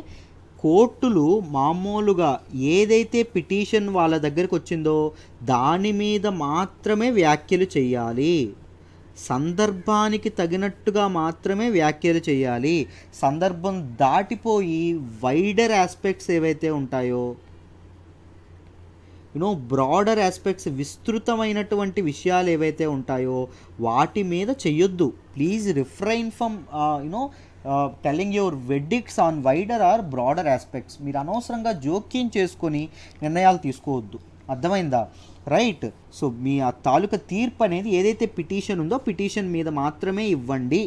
కోర్టులు మామూలుగా ఏదైతే పిటిషన్ వాళ్ళ దగ్గరికి వచ్చిందో దాని మీద మాత్రమే వ్యాఖ్యలు చేయాలి, సందర్భానికి తగినట్టుగా మాత్రమే వ్యాఖ్యలు చేయాలి. సందర్భం దాటిపోయి వైడర్ ఆస్పెక్ట్స్ ఏవైతే ఉంటాయో, బ్రాడర్ ఆస్పెక్ట్స్, విస్తృతమైనటువంటి విషయాలు ఏవైతే ఉంటాయో వాటి మీద చెయ్యొద్దు. Please refrain from telling your verdicts on wider or broader aspects. మీరు అనవసరంగా జోక్యం చేసుకొని నిర్ణయాలు తీసుకోవద్దు. అర్థమైందా? రైట్. సో మీ ఆ తాలూకా తీర్పు అనేది ఏదైతే పిటిషన్ ఉందో పిటిషన్ మీద మాత్రమే ఇవ్వండి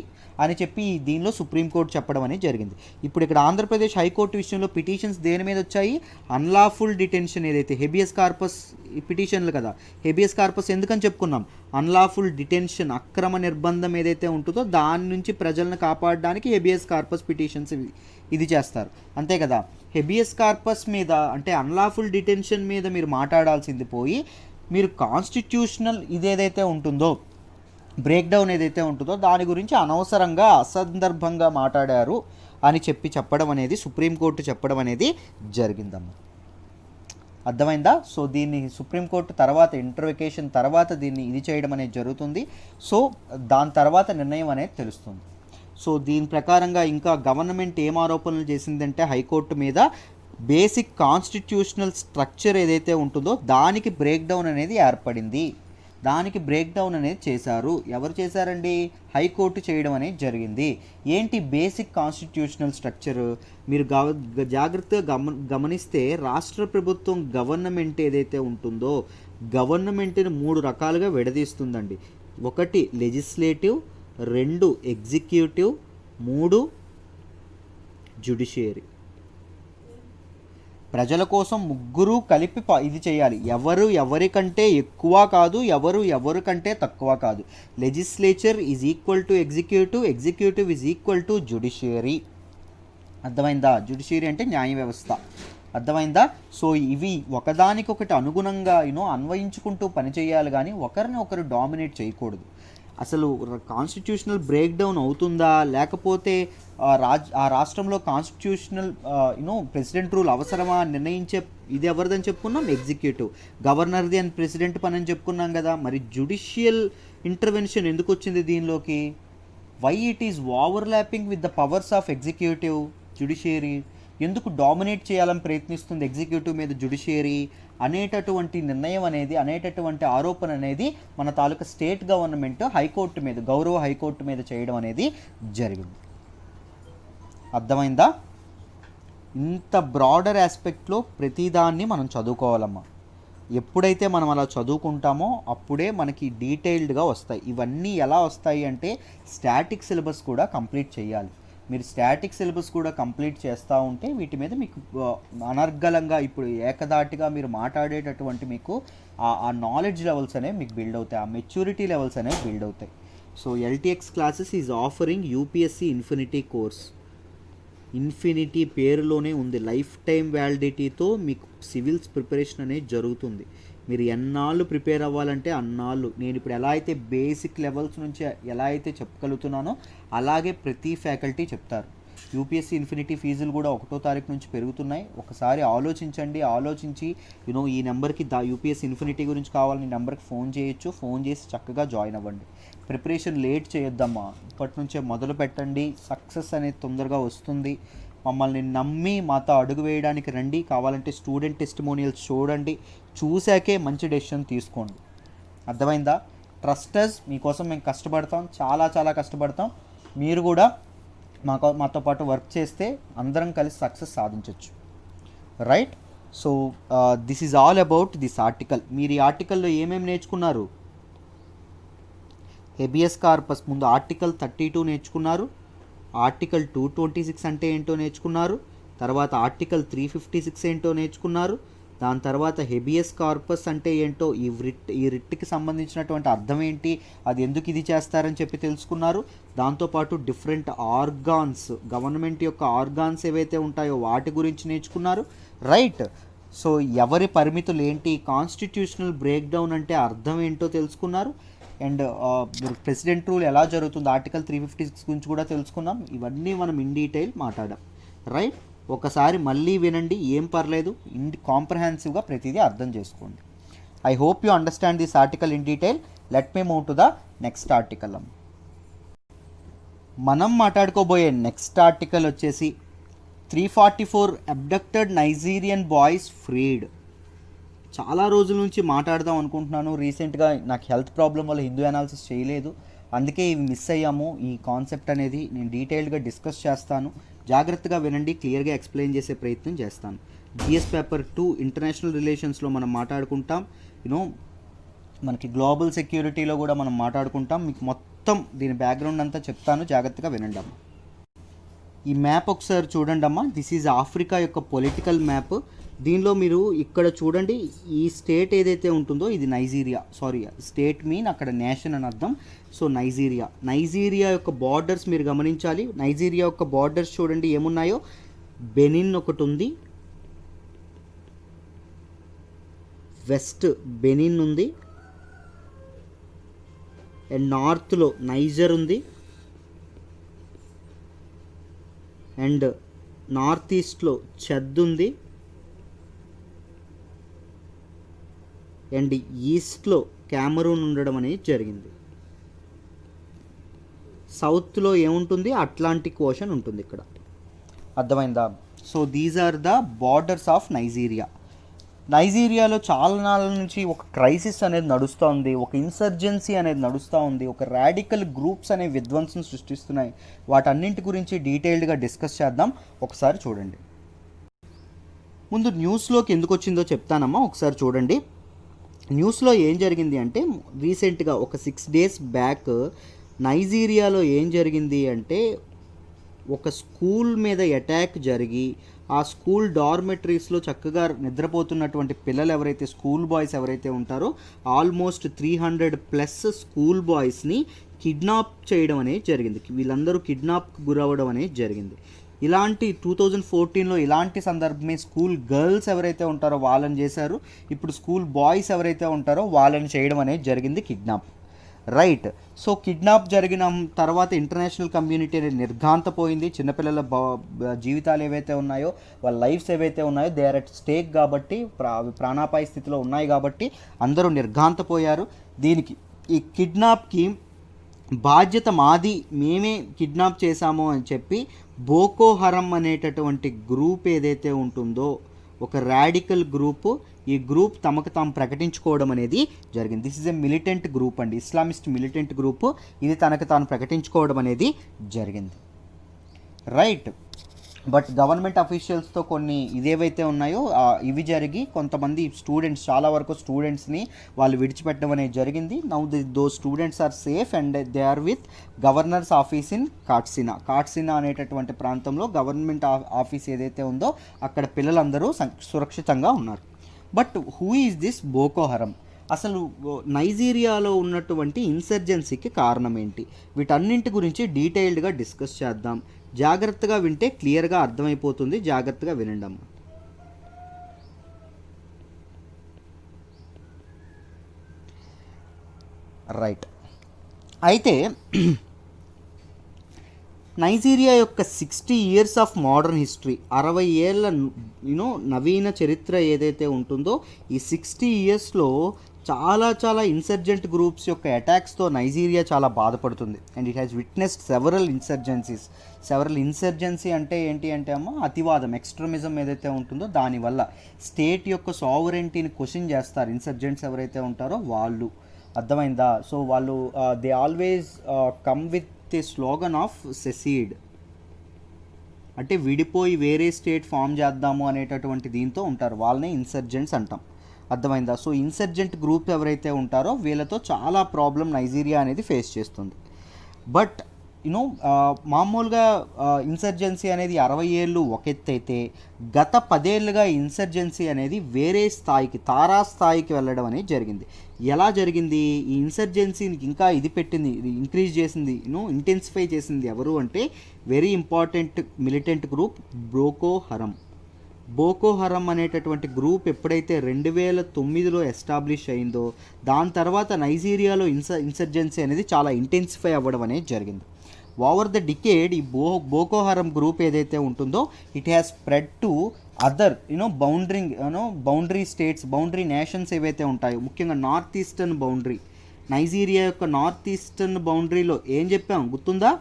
అని చెప్పి దీనిలో సుప్రీంకోర్టు చెప్పడం అనేది జరిగింది. ఇప్పుడు ఇక్కడ ఆంధ్రప్రదేశ్ హైకోర్టు విషయంలో పిటిషన్స్ దేని మీద వచ్చాయి? అన్లాఫుల్ డిటెన్షన్, ఏదైతే హెబియస్ కార్పస్ పిటిషన్లు కదా. హెబియస్ కార్పస్ ఎందుకని చెప్పుకున్నాం? అన్లాఫుల్ డిటెన్షన్, అక్రమ నిర్బంధం ఏదైతే ఉంటుందో దాని నుంచి ప్రజలను కాపాడడానికి హెబియస్ కార్పస్ పిటిషన్స్ ఇది చేస్తారు, అంతే కదా. హెబియస్ కార్పస్ మీద అంటే అన్లాఫుల్ డిటెన్షన్ మీద మీరు మాట్లాడాల్సింది పోయి మీరు కాన్స్టిట్యూషనల్ ఇదేదైతే ఉంటుందో బ్రేక్డౌన్ ఏదైతే ఉంటుందో దాని గురించి అనవసరంగా అసందర్భంగా మాట్లాడారు అని చెప్పడం అనేది సుప్రీంకోర్టు చెప్పడం అనేది జరిగిందమ్మా. అర్థమైందా? సో దీన్ని సుప్రీంకోర్టు తర్వాత ఇంటర్వెకేషన్ తర్వాత దీన్ని ఇది చేయడం అనేది జరుగుతుంది. సో దాని తర్వాత నిర్ణయం అనేది తెలుస్తుంది. సో దీని ప్రకారంగా ఇంకా గవర్నమెంట్ ఏం ఆరోపణలు చేసిందంటే హైకోర్టు మీద బేసిక్ కాన్స్టిట్యూషనల్ స్ట్రక్చర్ ఏదైతే ఉంటుందో దానికి బ్రేక్డౌన్ అనేది ఏర్పడింది, దానికి బ్రేక్డౌన్ అనేది చేశారు. ఎవరు చేశారండి? హైకోర్టు చేయడం అనేది జరిగింది. ఏంటి బేసిక్ కాన్స్టిట్యూషనల్ స్ట్రక్చర్? మీరు జాగ్రత్తగా గమనిస్తే రాష్ట్ర ప్రభుత్వం గవర్నమెంట్ ఏదైతే ఉంటుందో గవర్నమెంట్ని 3 రకాలుగా విడదీస్తుందండి. 1 లెజిస్లేటివ్, 2 ఎగ్జిక్యూటివ్, 3 జ్యుడిషియరీ. ప్రజల కోసం ముగ్గురు కలిపి ఇది చేయాలి. ఎవరికంటే ఎక్కువ కాదు, ఎవరికంటే తక్కువ కాదు. Legislature is equal to executive, executive is equal to judiciary. అర్థమైందా? జ్యుడిషియరీ అంటే న్యాయ వ్యవస్థ. అర్థమైందా? సో ఇవి ఒకదానికొకటి అనుగుణంగా అన్వయించుకుంటూ పనిచేయాలి, కానీ ఒకరిని ఒకరు డామినేట్ చేయకూడదు. అసలు కాన్స్టిట్యూషనల్ బ్రేక్డౌన్ అవుతుందా లేకపోతే ఆ రాష్ట్రంలో కాన్స్టిట్యూషనల్ ప్రెసిడెంట్ రూల్ అవసరమా నిర్ణయించే ఇది ఎవరిదని చెప్పుకున్నాం? ఎగ్జిక్యూటివ్. గవర్నర్ది అండ్ ప్రెసిడెంట్ పని అని చెప్పుకున్నాం కదా. మరి జ్యుడిషియల్ ఇంటర్వెన్షన్ ఎందుకు వచ్చింది దీనిలోకి? Why it is overlapping with the powers of executive? Judiciary ఎందుకు డామినేట్ చేయాలని ప్రయత్నిస్తుంది ఎగ్జిక్యూటివ్ మీద జ్యుడిషియరీ అనేటటువంటి నిర్ణయం అనేది, అనేటటువంటి ఆరోపణ అనేది మన తాలూకా స్టేట్ గవర్నమెంట్ హైకోర్టు మీద, గౌరవ హైకోర్టు మీద చేయడం అనేది జరిగింది. అర్థమైందా? ఇంత బ్రాడర్ ఆస్పెక్ట్లో ప్రతిదాన్ని మనం చదువుకోవాలమ్మా. ఎప్పుడైతే మనం అలా చదువుకుంటామో అప్పుడే మనకి డీటెయిల్డ్గా వస్తాయి. ఇవన్నీ ఎలా వస్తాయి అంటే స్టాటిక్ సిలబస్ కూడా కంప్లీట్ చేయాలి. మీరు స్టాటిక్ సిలబస్ కూడా కంప్లీట్ చేస్తూ ఉంటే వీటి మీద మీకు అనర్గళంగా ఇప్పుడు ఏకదాటిగా మీరు మాట్లాడేటటువంటి మీకు ఆ నాలెడ్జ్ లెవెల్స్ అనేవి మీకు బిల్డ్ అవుతాయి, ఆ మెచ్యూరిటీ లెవెల్స్ అనేవి బిల్డ్ అవుతాయి. So LTX classes is offering UPSC infinity course. Infinity పేరులోనే ఉంది. లైఫ్ టైం వ్యాలిడిటీతో మీకు సివిల్స్ ప్రిపరేషన్ అనేది జరుగుతుంది. మీరు ఎన్నాళ్ళు ప్రిపేర్ అవ్వాలంటే అన్నాళ్ళు. నేను ఇప్పుడు ఎలా అయితే బేసిక్ లెవెల్స్ నుంచి ఎలా అయితే చెప్పగలుగుతున్నానో అలాగే ప్రతి ఫ్యాకల్టీ చెప్తారు. యూపీఎస్సీ ఇన్ఫినిటీ ఫీజులు కూడా 1వ తారీఖు నుంచి పెరుగుతున్నాయి. ఒకసారి ఆలోచించండి. ఆలోచించి ఈ నెంబర్కి యూపీఎస్సీ ఇన్ఫినిటీ గురించి కావాలని నెంబర్కి ఫోన్ చేయొచ్చు. ఫోన్ చేసి చక్కగా జాయిన్ అవ్వండి. ప్రిపరేషన్ లేట్ చేయొద్దమ్మా, ఇప్పటి నుంచే మొదలు పెట్టండి. సక్సెస్ అనేది తొందరగా వస్తుంది. మమ్మల్ని నమ్మి మాతో అడుగు వేయడానికి రండి. కావాలంటే స్టూడెంట్ టెస్టిమోనియల్స్ చూడండి. చూశాకే మంచి డెసిషన్ తీసుకోండి. అర్థమైందా? ట్రస్టర్స్, మీకోసం మేము కష్టపడతాం, చాలా చాలా కష్టపడతాం. మీరు కూడా మాతో పాటు వర్క్ చేస్తే అందరం కలిసి సక్సెస్ సాధించవచ్చు. Right? So this is all about this article. మీరు ఈ ఆర్టికల్లో ఏమేమి నేర్చుకున్నారు? హెబియస్ కార్పస్ ముందు ఆర్టికల్ 32 నేర్చుకున్నారు. ఆర్టికల్ 226 అంటే ఏంటో నేర్చుకున్నారు. తర్వాత ఆర్టికల్ 356 ఏంటో నేర్చుకున్నారు. దాని తర్వాత హెబియస్ కార్పస్ అంటే ఏంటో, ఈ రిట్కి సంబంధించినటువంటి అర్థం ఏంటి, అది ఎందుకు ఇది చేస్తారని చెప్పి తెలుసుకున్నారు. దాంతోపాటు డిఫరెంట్ ఆర్గాన్స్, గవర్నమెంట్ యొక్క ఆర్గాన్స్ ఏవైతే ఉంటాయో వాటి గురించి నేర్చుకున్నారు. రైట్? సో ఎవరి పరిమితులు ఏంటి, కాన్స్టిట్యూషనల్ బ్రేక్ డౌన్ అంటే అర్థం ఏంటో తెలుసుకున్నారు. అండ్ ప్రెసిడెంట్ రూల్ ఎలా జరుగుతుంది, ఆర్టికల్ 356 గురించి కూడా తెలుసుకున్నాం. ఇవన్నీ మనం ఇన్ డీటెయిల్ మాట్లాడాం. రైట్? ఒకసారి మళ్ళీ వినండి, ఏం పర్లేదు. కాంప్రహెన్సివ్గా ప్రతిదీ అర్థం చేసుకోండి. I hope you understand this article in detail. Let me move to the next article. మనం మాట్లాడుకోబోయే నెక్స్ట్ ఆర్టికల్ వచ్చేసి 344 అబ్డక్టెడ్ నైజీరియన్ బాయ్స్ ఫ్రీడ్. చాలా రోజుల నుంచి మాట్లాడదాం అనుకుంటున్నాను. రీసెంట్గా నాకు హెల్త్ ప్రాబ్లం వల్ల హిందూ అనాలిసిస్ చేయలేదు, అందుకే ఇవి మిస్ అయ్యాము. ఈ కాన్సెప్ట్ అనేది నేను డీటెయిల్గా డిస్కస్ చేస్తాను. జాగ్రత్తగా వినండి, క్లియర్గా ఎక్స్ప్లెయిన్ చేసే ప్రయత్నం చేస్తాను. జిఎస్ పేపర్ 2 ఇంటర్నేషనల్ రిలేషన్స్లో మనం మాట్లాడుకుంటాం. మనకి గ్లోబల్ సెక్యూరిటీలో కూడా మనం మాట్లాడుకుంటాం. మీకు మొత్తం దీని బ్యాక్గ్రౌండ్ అంతా చెప్తాను, జాగ్రత్తగా వినండి అమ్మ. ఈ మ్యాప్ ఒకసారి చూడండి అమ్మా. దిస్ ఈజ్ ఆఫ్రికా యొక్క పొలిటికల్ మ్యాప్. దీనిలో మీరు ఇక్కడ చూడండి, ఈ స్టేట్ ఏదైతే ఉంటుందో ఇది నైజీరియా. సారీ, స్టేట్ మీన్ అక్కడ నేషన్ అని అర్థం. సో నైజీరియా యొక్క బార్డర్స్ మీరు గమనించాలి. నైజీరియా యొక్క బార్డర్స్ చూడండి ఏమున్నాయో. బెనిన్ ఒకటి ఉంది, వెస్ట్ బెనిన్ ఉంది, అండ్ నార్త్లో నైజర్ ఉంది, అండ్ నార్త్ ఈస్ట్లో చద్ ఉంది, అండ్ ఈస్ట్లో క్యామరూన్ ఉండడం అనేది జరిగింది. సౌత్లో ఏముంటుంది, అట్లాంటిక్ ఓషన్ ఉంటుంది ఇక్కడ. అర్థమైందా? So these are the borders of Nigeria. నైజీరియాలో చాలా నాళ్ళ నుంచి ఒక క్రైసిస్ అనేది నడుస్తూ ఉంది, ఒక ఇన్సర్జెన్సీ అనేది నడుస్తూ ఉంది, ఒక రాడికల్ గ్రూప్స్ అనే విధ్వంసం సృష్టిస్తున్నాయి. వాటన్నింటి గురించి డీటెయిల్డ్గా డిస్కస్ చేద్దాం. ఒకసారి చూడండి. ముందు న్యూస్లోకి ఎందుకు వచ్చిందో చెప్తానమ్మా, ఒకసారి చూడండి. న్యూస్లో ఏం జరిగింది అంటే, రీసెంట్గా ఒక 6 days బ్యాక్ నైజీరియాలో ఏం జరిగింది అంటే, ఒక స్కూల్ మీద అటాక్ జరిగి ఆ స్కూల్ డార్మెటరీస్లో చక్కగా నిద్రపోతున్నటువంటి పిల్లలు ఎవరైతే, స్కూల్ బాయ్స్ ఎవరైతే ఉంటారో, ఆల్మోస్ట్ 300+ స్కూల్ బాయ్స్ని కిడ్నాప్ చేయడం అనేది జరిగింది. వీళ్ళందరూ కిడ్నాప్కి గురవ్వడం అనేది జరిగింది. ఇలాంటి 2014లో ఇలాంటి సందర్భమే స్కూల్ గర్ల్స్ ఎవరైతే ఉంటారో వాళ్ళని చేశారు. ఇప్పుడు స్కూల్ బాయ్స్ ఎవరైతే ఉంటారో వాళ్ళని చేయడం అనేది జరిగింది, కిడ్నాప్. రైట్? సో కిడ్నాప్ జరిగిన తర్వాత ఇంటర్నేషనల్ కమ్యూనిటీ అనేది నిర్ఘాంతపోయింది. చిన్నపిల్లల జీవితాలు ఏవైతే ఉన్నాయో, వాళ్ళ లైఫ్స్ ఏవైతే ఉన్నాయో, దే ఆర్ అట్ స్టేక్ కాబట్టి, ప్రాణాపాయ స్థితిలో ఉన్నాయి కాబట్టి అందరూ నిర్ఘాంతపోయారు. దీనికి, ఈ కిడ్నాప్కి బాధ్యత మాది, మేమే కిడ్నాప్ చేశాము అని చెప్పి బోకో హరం అనేటటువంటి గ్రూప్ ఏదైతే ఉంటుందో, ఒక రాడికల్ గ్రూపు, ఈ గ్రూప్ తమకు తాము ప్రకటించుకోవడం అనేది జరిగింది. This is a militant group అండి, ఇస్లామిస్ట్ మిలిటెంట్ గ్రూపు. ఇది తనకు తాను ప్రకటించుకోవడం అనేది జరిగింది. రైట్? బట్ గవర్నమెంట్ అఫీషియల్స్తో కొన్ని ఇదేవైతే ఉన్నాయో ఇవి జరిగి కొంతమంది స్టూడెంట్స్, చాలా వరకు స్టూడెంట్స్ని వాళ్ళు విడిచిపెట్టడం అనేది జరిగింది. Now those students are safe and they are with governor's office in Katsina అనేటటువంటి ప్రాంతంలో గవర్నమెంట్ ఆఫీస్ ఏదైతే ఉందో అక్కడ పిల్లలందరూ సురక్షితంగా ఉన్నారు. But who is this Boko Haram? అసలు నైజీరియాలో ఉన్నటువంటి ఇన్సర్జెన్సీకి కారణం ఏంటి? వీటన్నింటి గురించి డీటెయిల్డ్గా డిస్కస్ చేద్దాం. జాగ్రత్తగా వింటే క్లియర్గా అర్థమైపోతుంది. జాగ్రత్తగా వినండి అమ్మ. రైట్? అయితే నైజీరియా యొక్క 60 ఇయర్స్ ఆఫ్ మోడర్న్ హిస్టరీ, 60 ఏళ్ళ నవీన చరిత్ర ఏదైతే ఉంటుందో ఈ 60 ఇయర్స్లో చాలా ఇన్సర్జెంట్ గ్రూప్స్ యొక్క అటాక్స్తో నైజీరియా చాలా బాధపడుతుంది. And it has witnessed several insurgency అంటే ఏంటి అంటే అమ్మ, అతివాదం, ఎక్స్ట్రీమిజం ఏదైతే ఉంటుందో దానివల్ల స్టేట్ యొక్క సావరెంటీని క్వశ్చన్ చేస్తారు ఇన్సర్జెంట్స్ ఎవరైతే ఉంటారో వాళ్ళు. అర్థమైందా? సో వాళ్ళు they always come with a slogan of secede, అంటే విడిపోయి వేరే స్టేట్ ఫామ్ చేద్దాము అనేటటువంటి దీంతో ఉంటారు. వాళ్ళనే ఇన్సర్జెంట్స్ అంటాం. అర్థమైందా? సో ఇన్సర్జెంట్ గ్రూప్ ఎవరైతే ఉంటారో వీళ్ళతో చాలా ప్రాబ్లం నైజీరియా అనేది ఫేస్ చేస్తుంది. బట్ మామూలుగా ఇన్సర్జెన్సీ అనేది 60 ఏళ్ళు ఒక ఎత్తు అయితే, గత 10 ఏళ్ళుగా ఇన్సర్జెన్సీ అనేది వేరే స్థాయికి, తారాస్థాయికి వెళ్ళడం అనేది జరిగింది. ఎలా జరిగింది? ఈ ఇన్సర్జెన్సీని ఇంకా ఇది పెట్టింది, ఇంక్రీజ్ చేసింది, ఇంటెన్సిఫై చేసింది ఎవరు అంటే very important militant group బోకో Haram అనేటటువంటి గ్రూప్ ఎప్పుడైతే 2009లో ఎస్టాబ్లిష్ అయిందో దాని తర్వాత నైజీరియాలో ఇన్సర్జెన్సీ అనేది చాలా ఇంటెన్సిఫై అవ్వడం అనేది జరిగింది. ఓవర్ ద డికేడ్ ఈ బోకో హరం గ్రూప్ ఏదైతే ఉంటుందో it has spread to other boundary states, boundary nations ఏవైతే ఉంటాయో, ముఖ్యంగా నార్త్ ఈస్టర్న్ బౌండరీ, నైజీరియా యొక్క నార్త్ ఈస్టర్న్ బౌండరీలో ఏం చెప్పాం గుర్తుందా?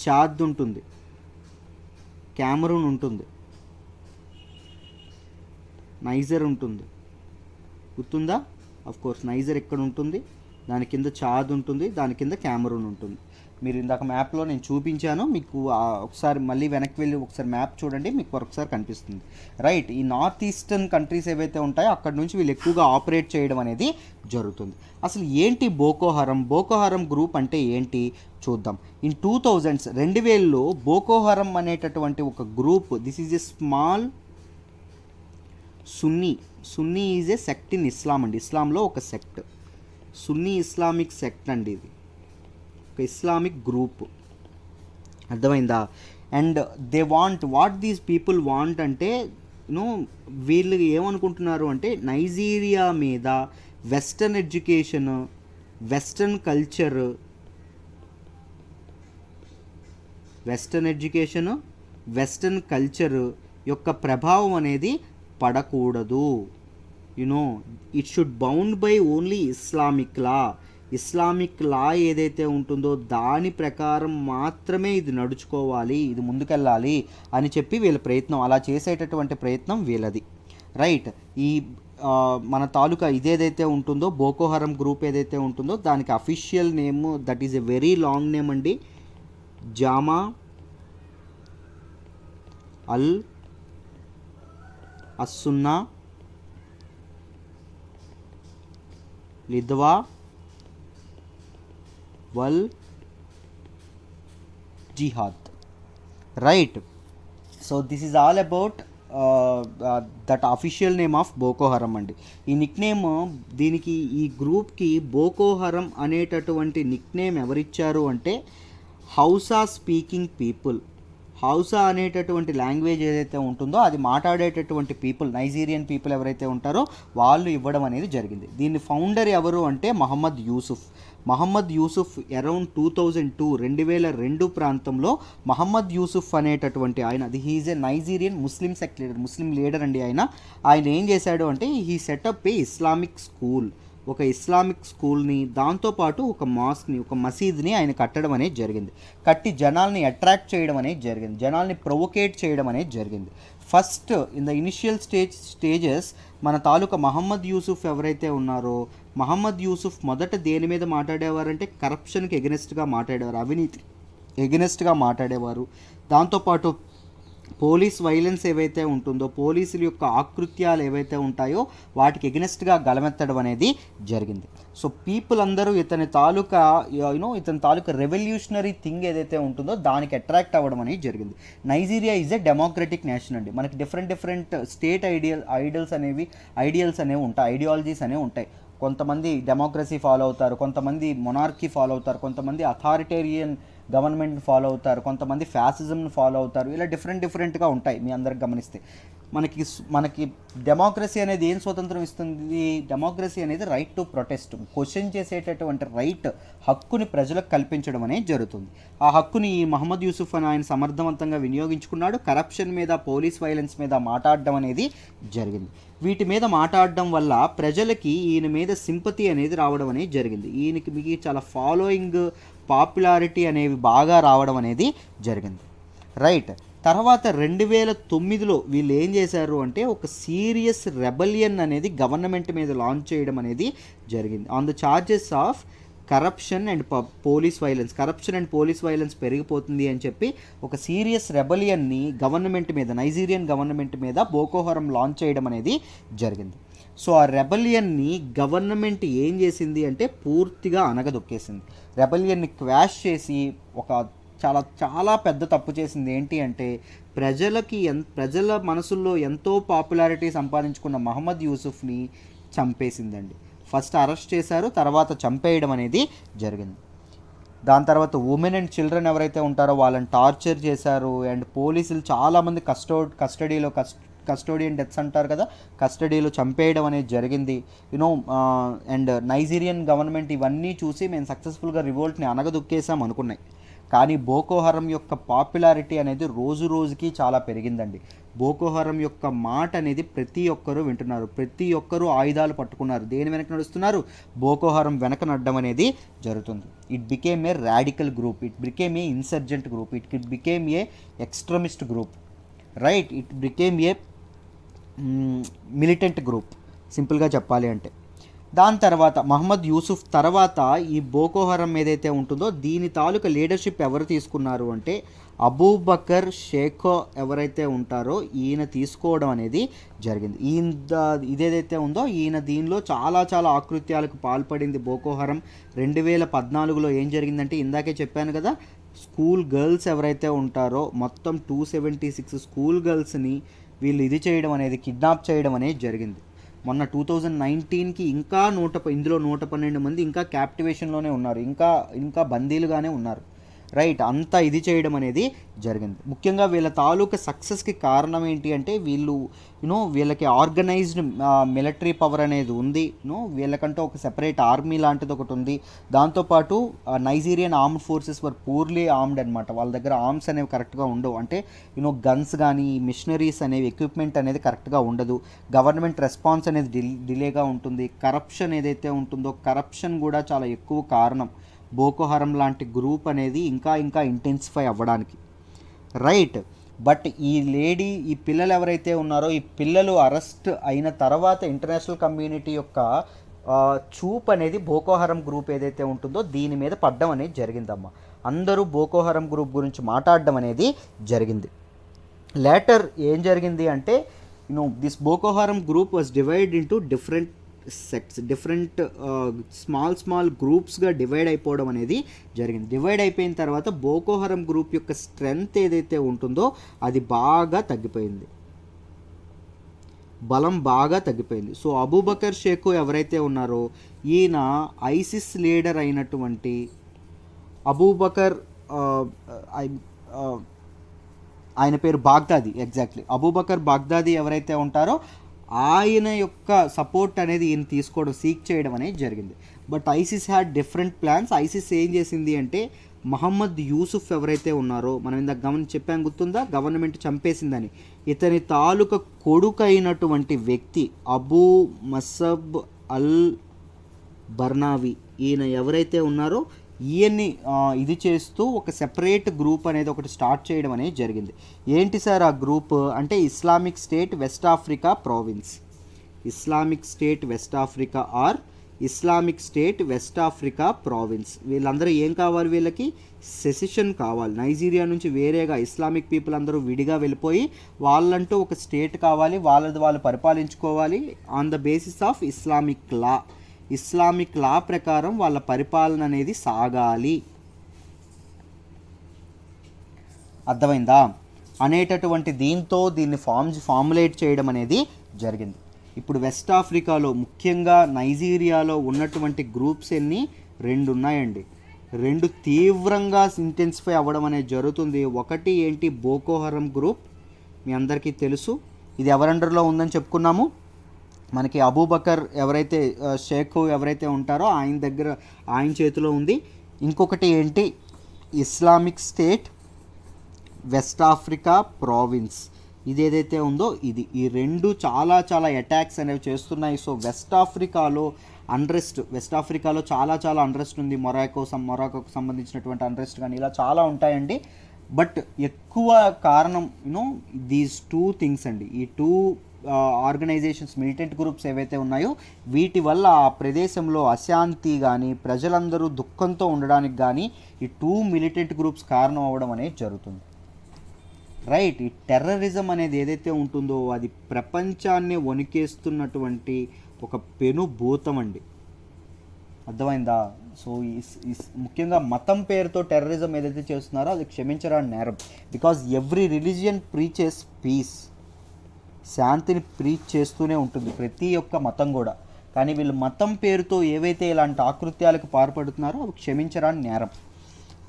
చాద్ ఉంటుంది, క్యామరూన్ ఉంటుంది, నైజర్ ఉంటుంది. గుర్తుందా? అఫ్ కోర్స్ నైజర్ ఎక్కడ ఉంటుంది, దాని కింద చాద్ ఉంటుంది, దాని కింద క్యామరూన్ ఉంటుంది. మీరు ఇందాక మ్యాప్లో నేను చూపించాను మీకు, ఒకసారి మళ్ళీ వెనక్కి వెళ్ళి ఒకసారి మ్యాప్ చూడండి, మీకు ఒకసారి కనిపిస్తుంది. రైట్, ఈ నార్త్ ఈస్టర్న్ కంట్రీస్ ఏవైతే ఉంటాయో అక్కడ నుంచి వీళ్ళు ఎక్కువగా ఆపరేట్ చేయడం అనేది జరుగుతుంది. అసలు ఏంటి బోకో హరం గ్రూప్ అంటే ఏంటి చూద్దాం. ఇన్ 2000లో బోకో హరం అనేటటువంటి ఒక group, this is a small Sunni is a sect in Islam అండి. ఇస్లాంలో ఒక సెక్ట్, సున్నీ ఇస్లామిక్ సెక్ట్ అండి, ఇది ఒక ఇస్లామిక్ గ్రూప్. అర్థమైందా? And they what these people want అంటే వీళ్ళు ఏమనుకుంటున్నారు అంటే నైజీరియా మీద వెస్టర్న్ ఎడ్యుకేషన్, వెస్టర్న్ కల్చర్ యొక్క ప్రభావం అనేది పడకూడదు. It should bound by only Islamic law ఏదైతే ఉంటుందో దాని ప్రకారం మాత్రమే ఇది నడుచుకోవాలి, ఇది ముందుకెళ్ళాలి అని చెప్పి వీళ్ళ ప్రయత్నం, అలా చేసేటటువంటి ప్రయత్నం వీళ్ళది. రైట్, ఈ మన తాలూకా ఇదేదైతే ఉంటుందో బోకో హరం గ్రూప్ ఏదైతే ఉంటుందో దానికి official name, that is a very long name అండి, జామా అల్ అస్సున్నా లిద్వా వల్ జిహాద్. Right, so this is all about that official name of Boko Haram అండి. ఈ నిక్ నేమ్, దీనికి ఈ గ్రూప్కి బోకో హరం అనేటటువంటి నిక్ నేమ్ ఎవరిచ్చారు అంటే హౌసా స్పీకింగ్ పీపుల్. హౌసా అనేటటువంటి లాంగ్వేజ్ ఏదైతే ఉంటుందో అది మాట్లాడేటటువంటి పీపుల్, నైజీరియన్ పీపుల్ ఎవరైతే ఉంటారో వాళ్ళు ఇవ్వడం అనేది జరిగింది. దీన్ని ఫౌండర్ ఎవరు అంటే మహమ్మద్ యూసుఫ్ అరౌండ్ 2002 ప్రాంతంలో మహమ్మద్ యూసుఫ్ అనేటటువంటి ఆయన, హీఈస్ ఏ నైజీరియన్ ముస్లిం లీడర్ అండి. ఆయన ఏం చేశాడు అంటే హీ సెటప్ ఏ ఒక ఇస్లామిక్ స్కూల్ని, దాంతోపాటు ఒక మాస్క్ని, ఒక మసీద్ని ఆయన కట్టడం అనేది జరిగింది. కట్టి జనాల్ని అట్రాక్ట్ చేయడం అనేది జరిగింది, జనాల్ని ప్రొవోకేట్ చేయడం అనేది జరిగింది. First in the initial stages మన తాలూకా మహమ్మద్ యూసుఫ్ ఎవరైతే ఉన్నారో, మహమ్మద్ యూసుఫ్ మొదట దేని మీద మాట్లాడేవారంటే కరప్షన్కి ఎగనెస్ట్గా మాట్లాడేవారు, అవినీతి ఎగనెస్ట్గా మాట్లాడేవారు. దాంతోపాటు పోలీస్ వైలెన్స్ ఏవైతే ఉంటుందో, పోలీసుల యొక్క ఆకృత్యాలు ఏవైతే ఉంటాయో వాటికి ఎగనెస్ట్గా గలమెత్తడం అనేది జరిగింది. సో పీపుల్ అందరూ ఇతని తాలూకా రెవల్యూషనరీ థింగ్ ఏదైతే ఉంటుందో దానికి అట్రాక్ట్ అవ్వడం అనేది జరిగింది. Nigeria is a democratic nation అండి. మనకి డిఫరెంట్ స్టేట్ ఐడియల్స్ అనేవి ఉంటాయి, ఐడియాలజీస్ అనేవి ఉంటాయి. కొంతమంది డెమోక్రసీ ఫాలో అవుతారు, కొంతమంది మొనార్కీ ఫాలో అవుతారు, కొంతమంది అథారిటేరియన్ గవర్నమెంట్ని ఫాలో అవుతారు, కొంతమంది ఫ్యాసిజంని ఫాలో అవుతారు. ఇలా డిఫరెంట్గా ఉంటాయి. మీ అందరికి గమనిస్తే మనకి డెమోక్రసీ అనేది ఏం స్వతంత్రం ఇస్తుంది? డెమోక్రసీ అనేది రైట్ టు ప్రొటెస్ట్, క్వశ్చన్ చేసేటటువంటి రైట్, హక్కుని ప్రజలకు కల్పించడం అనేది జరుగుతుంది. ఆ హక్కుని ఈ మహమ్మద్ యూసుఫ్ అని ఆయన సమర్థవంతంగా వినియోగించుకున్నాడు. కరప్షన్ మీద, పోలీస్ వైలెన్స్ మీద మాట్లాడడం అనేది జరిగింది. వీటి మీద మాట్లాడడం వల్ల ప్రజలకి ఈయన మీద సింపతి అనేది రావడం అనేది జరిగింది. మీకు చాలా ఫాలోయింగ్, పాపులారిటీ అనేవి బాగా రావడం అనేది జరిగింది. రైట్. తర్వాత 2009లో వీళ్ళు ఏం చేశారు అంటే ఒక సీరియస్ రెబలియన్ అనేది గవర్నమెంట్ మీద లాంచ్ చేయడం అనేది జరిగింది on the charges of corruption and police violence పెరిగిపోతుంది అని చెప్పి ఒక సీరియస్ రెబలియన్ని గవర్నమెంట్ మీద, నైజీరియన్ గవర్నమెంట్ మీద బోకో హరామ్ లాంచ్ చేయడం అనేది జరిగింది. సో ఆ రెబలియన్ని గవర్నమెంట్ ఏం చేసింది అంటే పూర్తిగా అనగదొక్కేసింది. రెబలియన్ని క్వాష్ చేసి ఒక చాలా పెద్ద తప్పు చేసింది. ఏంటి అంటే ప్రజల మనసుల్లో ఎంతో పాపులారిటీ సంపాదించుకున్న మహమ్మద్ యూసుఫ్ని చంపేసిందండి. ఫస్ట్ అరెస్ట్ చేశారు, తర్వాత చంపేయడం అనేది జరిగింది. దాని తర్వాత ఉమెన్ అండ్ చిల్డ్రన్ ఎవరైతే ఉంటారో వాళ్ళని టార్చర్ చేశారు. అండ్ పోలీసులు చాలామంది కస్టోడియన్ డెత్స్ అంటారు కదా, కస్టడీలో చంపేయడం అనేది జరిగింది. అండ్ నైజీరియన్ గవర్నమెంట్ ఇవన్నీ చూసి మేము సక్సెస్ఫుల్గా రివోల్ట్ని అనగదొక్కేసాం అనుకున్నాయి. కానీ బోకో హరామ్ యొక్క పాపులారిటీ అనేది రోజు రోజుకి చాలా పెరిగిందండి. బోకో హరామ్ యొక్క మాట అనేది ప్రతి ఒక్కరూ వింటున్నారు, ప్రతి ఒక్కరూ ఆయుధాలు పట్టుకున్నారు. దేని వెనక నడుస్తున్నారు? బోకో హరామ్ వెనక నడడం అనేది జరుగుతుంది. It became a radical group, it became a insurgent group, it became a extremist group. Right. It became a militant group, సింపుల్గా చెప్పాలి అంటే. దాని తర్వాత మహమ్మద్ యూసుఫ్ తర్వాత ఈ బోకో హరామ్ ఏదైతే ఉంటుందో దీని తాలూకా లీడర్షిప్ ఎవరు తీసుకున్నారు అంటే అబూబకర్ షేఖో ఎవరైతే ఉంటారో ఈయన తీసుకోవడం అనేది జరిగింది. ఇదేదైతే ఉందో ఈయన దీనిలో చాలా ఆకృత్యాలకు పాల్పడింది. బోకో హరామ్ 2014లో ఏం జరిగిందంటే ఇందాకే చెప్పాను కదా, స్కూల్ గర్ల్స్ ఎవరైతే ఉంటారో మొత్తం 276 స్కూల్ గర్ల్స్ని వీళ్ళు చేయడం అనేది, కిడ్నాప్ చేయడం అనేది జరిగింది. మొన్న 2019కి ఇంకా 112 మంది ఇంకా క్యాప్టివేషన్లోనే ఉన్నారు, ఇంకా బందీలుగానే ఉన్నారు. రైట్. అంతా చేయడం అనేది జరిగింది. ముఖ్యంగా వీళ్ళ తాలూకా సక్సెస్కి కారణం ఏంటి అంటే వీళ్ళకి ఆర్గనైజ్డ్ మిలిటరీ పవర్ అనేది ఉంది. వీళ్ళకంటూ ఒక సెపరేట్ ఆర్మీ లాంటిది ఒకటి ఉంది. దాంతోపాటు Nigerian armed forces were purely armed అనమాట. వాళ్ళ దగ్గర ఆర్మ్స్ అనేవి కరెక్ట్గా ఉండవు. అంటే గన్స్ కానీ మిషనరీస్ అనేవి, ఎక్విప్మెంట్ అనేది కరెక్ట్గా ఉండదు. గవర్నమెంట్ రెస్పాన్స్ అనేది డిలేగా ఉంటుంది. కరప్షన్ ఏదైతే ఉంటుందో కరప్షన్ కూడా చాలా ఎక్కువ కారణం బోకో హరామ్ లాంటి గ్రూప్ అనేది ఇంకా ఇంటెన్సిఫై అవ్వడానికి. రైట్. బట్ ఈ పిల్లలు ఎవరైతే ఉన్నారో ఈ పిల్లలు అరెస్ట్ అయిన తర్వాత ఇంటర్నేషనల్ కమ్యూనిటీ యొక్క చూప్ అనేది బోకో హరామ్ గ్రూప్ ఏదైతే ఉంటుందో దీని మీద పడడం అనేది జరిగిందమ్మా. అందరూ బోకో హరామ్ గ్రూప్ గురించి మాట్లాడడం అనేది జరిగింది. లేటర్ ఏం జరిగింది అంటే this Boko Haram group was divide into different sects, different small గ్రూప్స్గా డివైడ్ అయిపోవడం అనేది జరిగింది. డివైడ్ అయిపోయిన తర్వాత బోకో హరామ్ గ్రూప్ యొక్క స్ట్రెంగ్త్ ఏదైతే ఉంటుందో అది బాగా తగ్గిపోయింది, బలం బాగా తగ్గిపోయింది. సో అబూబకర్ షేఖో ఎవరైతే ఉన్నారో ఈయన ఐసిస్ లీడర్ అయినటువంటి అబూబకర్, ఆయన పేరు బాగ్దాది, ఎగ్జాక్ట్లీ అబూబకర్ బాగ్దాది ఎవరైతే ఉంటారో ఆయన యొక్క సపోర్ట్ అనేది ఈయన తీసుకోవడం, సీక్ చేయడం అనేది జరిగింది. But ISIS had different plans. ISIS ఏం చేసింది అంటే మహమ్మద్ యూసుఫ్ ఎవరైతే ఉన్నారో మనం ఇందాక చెప్పాం గుర్తుందా, గవర్నమెంట్ చంపేసిందని, ఇతని తాలూకా కొడుకు అయినటువంటి వ్యక్తి అబూ మసబ్ అల్ బర్నావి, ఈయన ఎవరైతే ఉన్నారో ఈయన్ని చేస్తూ ఒక సెపరేట్ గ్రూప్ అనేది ఒకటి స్టార్ట్ చేయడం అనేది జరిగింది. ఏంటి సార్ ఆ గ్రూప్ అంటే Islamic state west Africa province, Islamic state west Africa or Islamic state west Africa province. వీళ్ళందరూ ఏం కావాలి? వీళ్ళకి సెసిషన్ కావాలి. నైజీరియా నుంచి వేరేగా ఇస్లామిక్ పీపుల్ అందరూ విడిగా వెళ్ళిపోయి వాళ్ళంటూ ఒక స్టేట్ కావాలి, వాళ్ళది వాళ్ళు పరిపాలించుకోవాలి on the basis of Islamic law ప్రకారం వాళ్ళ పరిపాలన అనేది సాగాలి. అర్థమైందా అనేటటువంటి దీంతో దీన్ని ఫార్ములేట్ చేయడం అనేది జరిగింది. ఇప్పుడు వెస్ట్ ఆఫ్రికాలో ముఖ్యంగా నైజీరియాలో ఉన్నటువంటి గ్రూప్స్ 2 ఉన్నాయండి. రెండు తీవ్రంగా ఇంటెన్సిఫై అవ్వడం అనేది జరుగుతుంది. ఒకటి ఏంటి, బోకో హరం గ్రూప్, మీ అందరికీ తెలుసు. ఇది ఎవరి అండర్లో ఉందని చెప్పుకున్నాము, మనకి అబూబకర్ ఎవరైతే షేక్ ఎవరైతే ఉంటారో ఆయన చేతిలో ఉంది. ఇంకొకటి ఏంటి, Islamic state west Africa province, ఇది ఏదైతే ఉందో ఇది, ఈ రెండు చాలా చాలా అటాక్స్ అనేవి చేస్తున్నాయి. సో వెస్ట్ ఆఫ్రికాలో చాలా అండ్రెస్ట్ ఉంది. మొరాకోకు సంబంధించినటువంటి అండ్రెస్ట్ కానీ ఇలా చాలా ఉంటాయండి. బట్ ఎక్కువ కారణం దీస్ టూ థింగ్స్ అండి. ఈ టూ ఆర్గనైజేషన్స్, మిలిటెంట్ గ్రూప్స్ ఏవైతే ఉన్నాయో వీటి వల్ల ఆ ప్రదేశంలో అశాంతి కానీ, ప్రజలందరూ దుఃఖంతో ఉండడానికి కానీ ఈ టూ మిలిటెంట్ గ్రూప్స్ కారణం అవ్వడం అనేది జరుగుతుంది. రైట్. ఈ టెర్రరిజం అనేది ఏదైతే ఉంటుందో అది ప్రపంచాన్ని వణికేస్తున్నటువంటి ఒక పెనుభూతం అండి. అర్థమైందా? సో ముఖ్యంగా మతం పేరుతో టెర్రరిజం ఏదైతే చేస్తున్నారో అది క్షమించరాని నేరం. Because every religion preaches peace, శాంతిని ప్రీచ్ చేస్తూనే ఉంటుంది ప్రతి ఒక్క మతం కూడా. కానీ వీళ్ళు మతం పేరుతో ఏవైతే ఇలాంటి ఆకృత్యాలకు పాల్పడుతున్నారో అవి క్షమించరాని నేరం.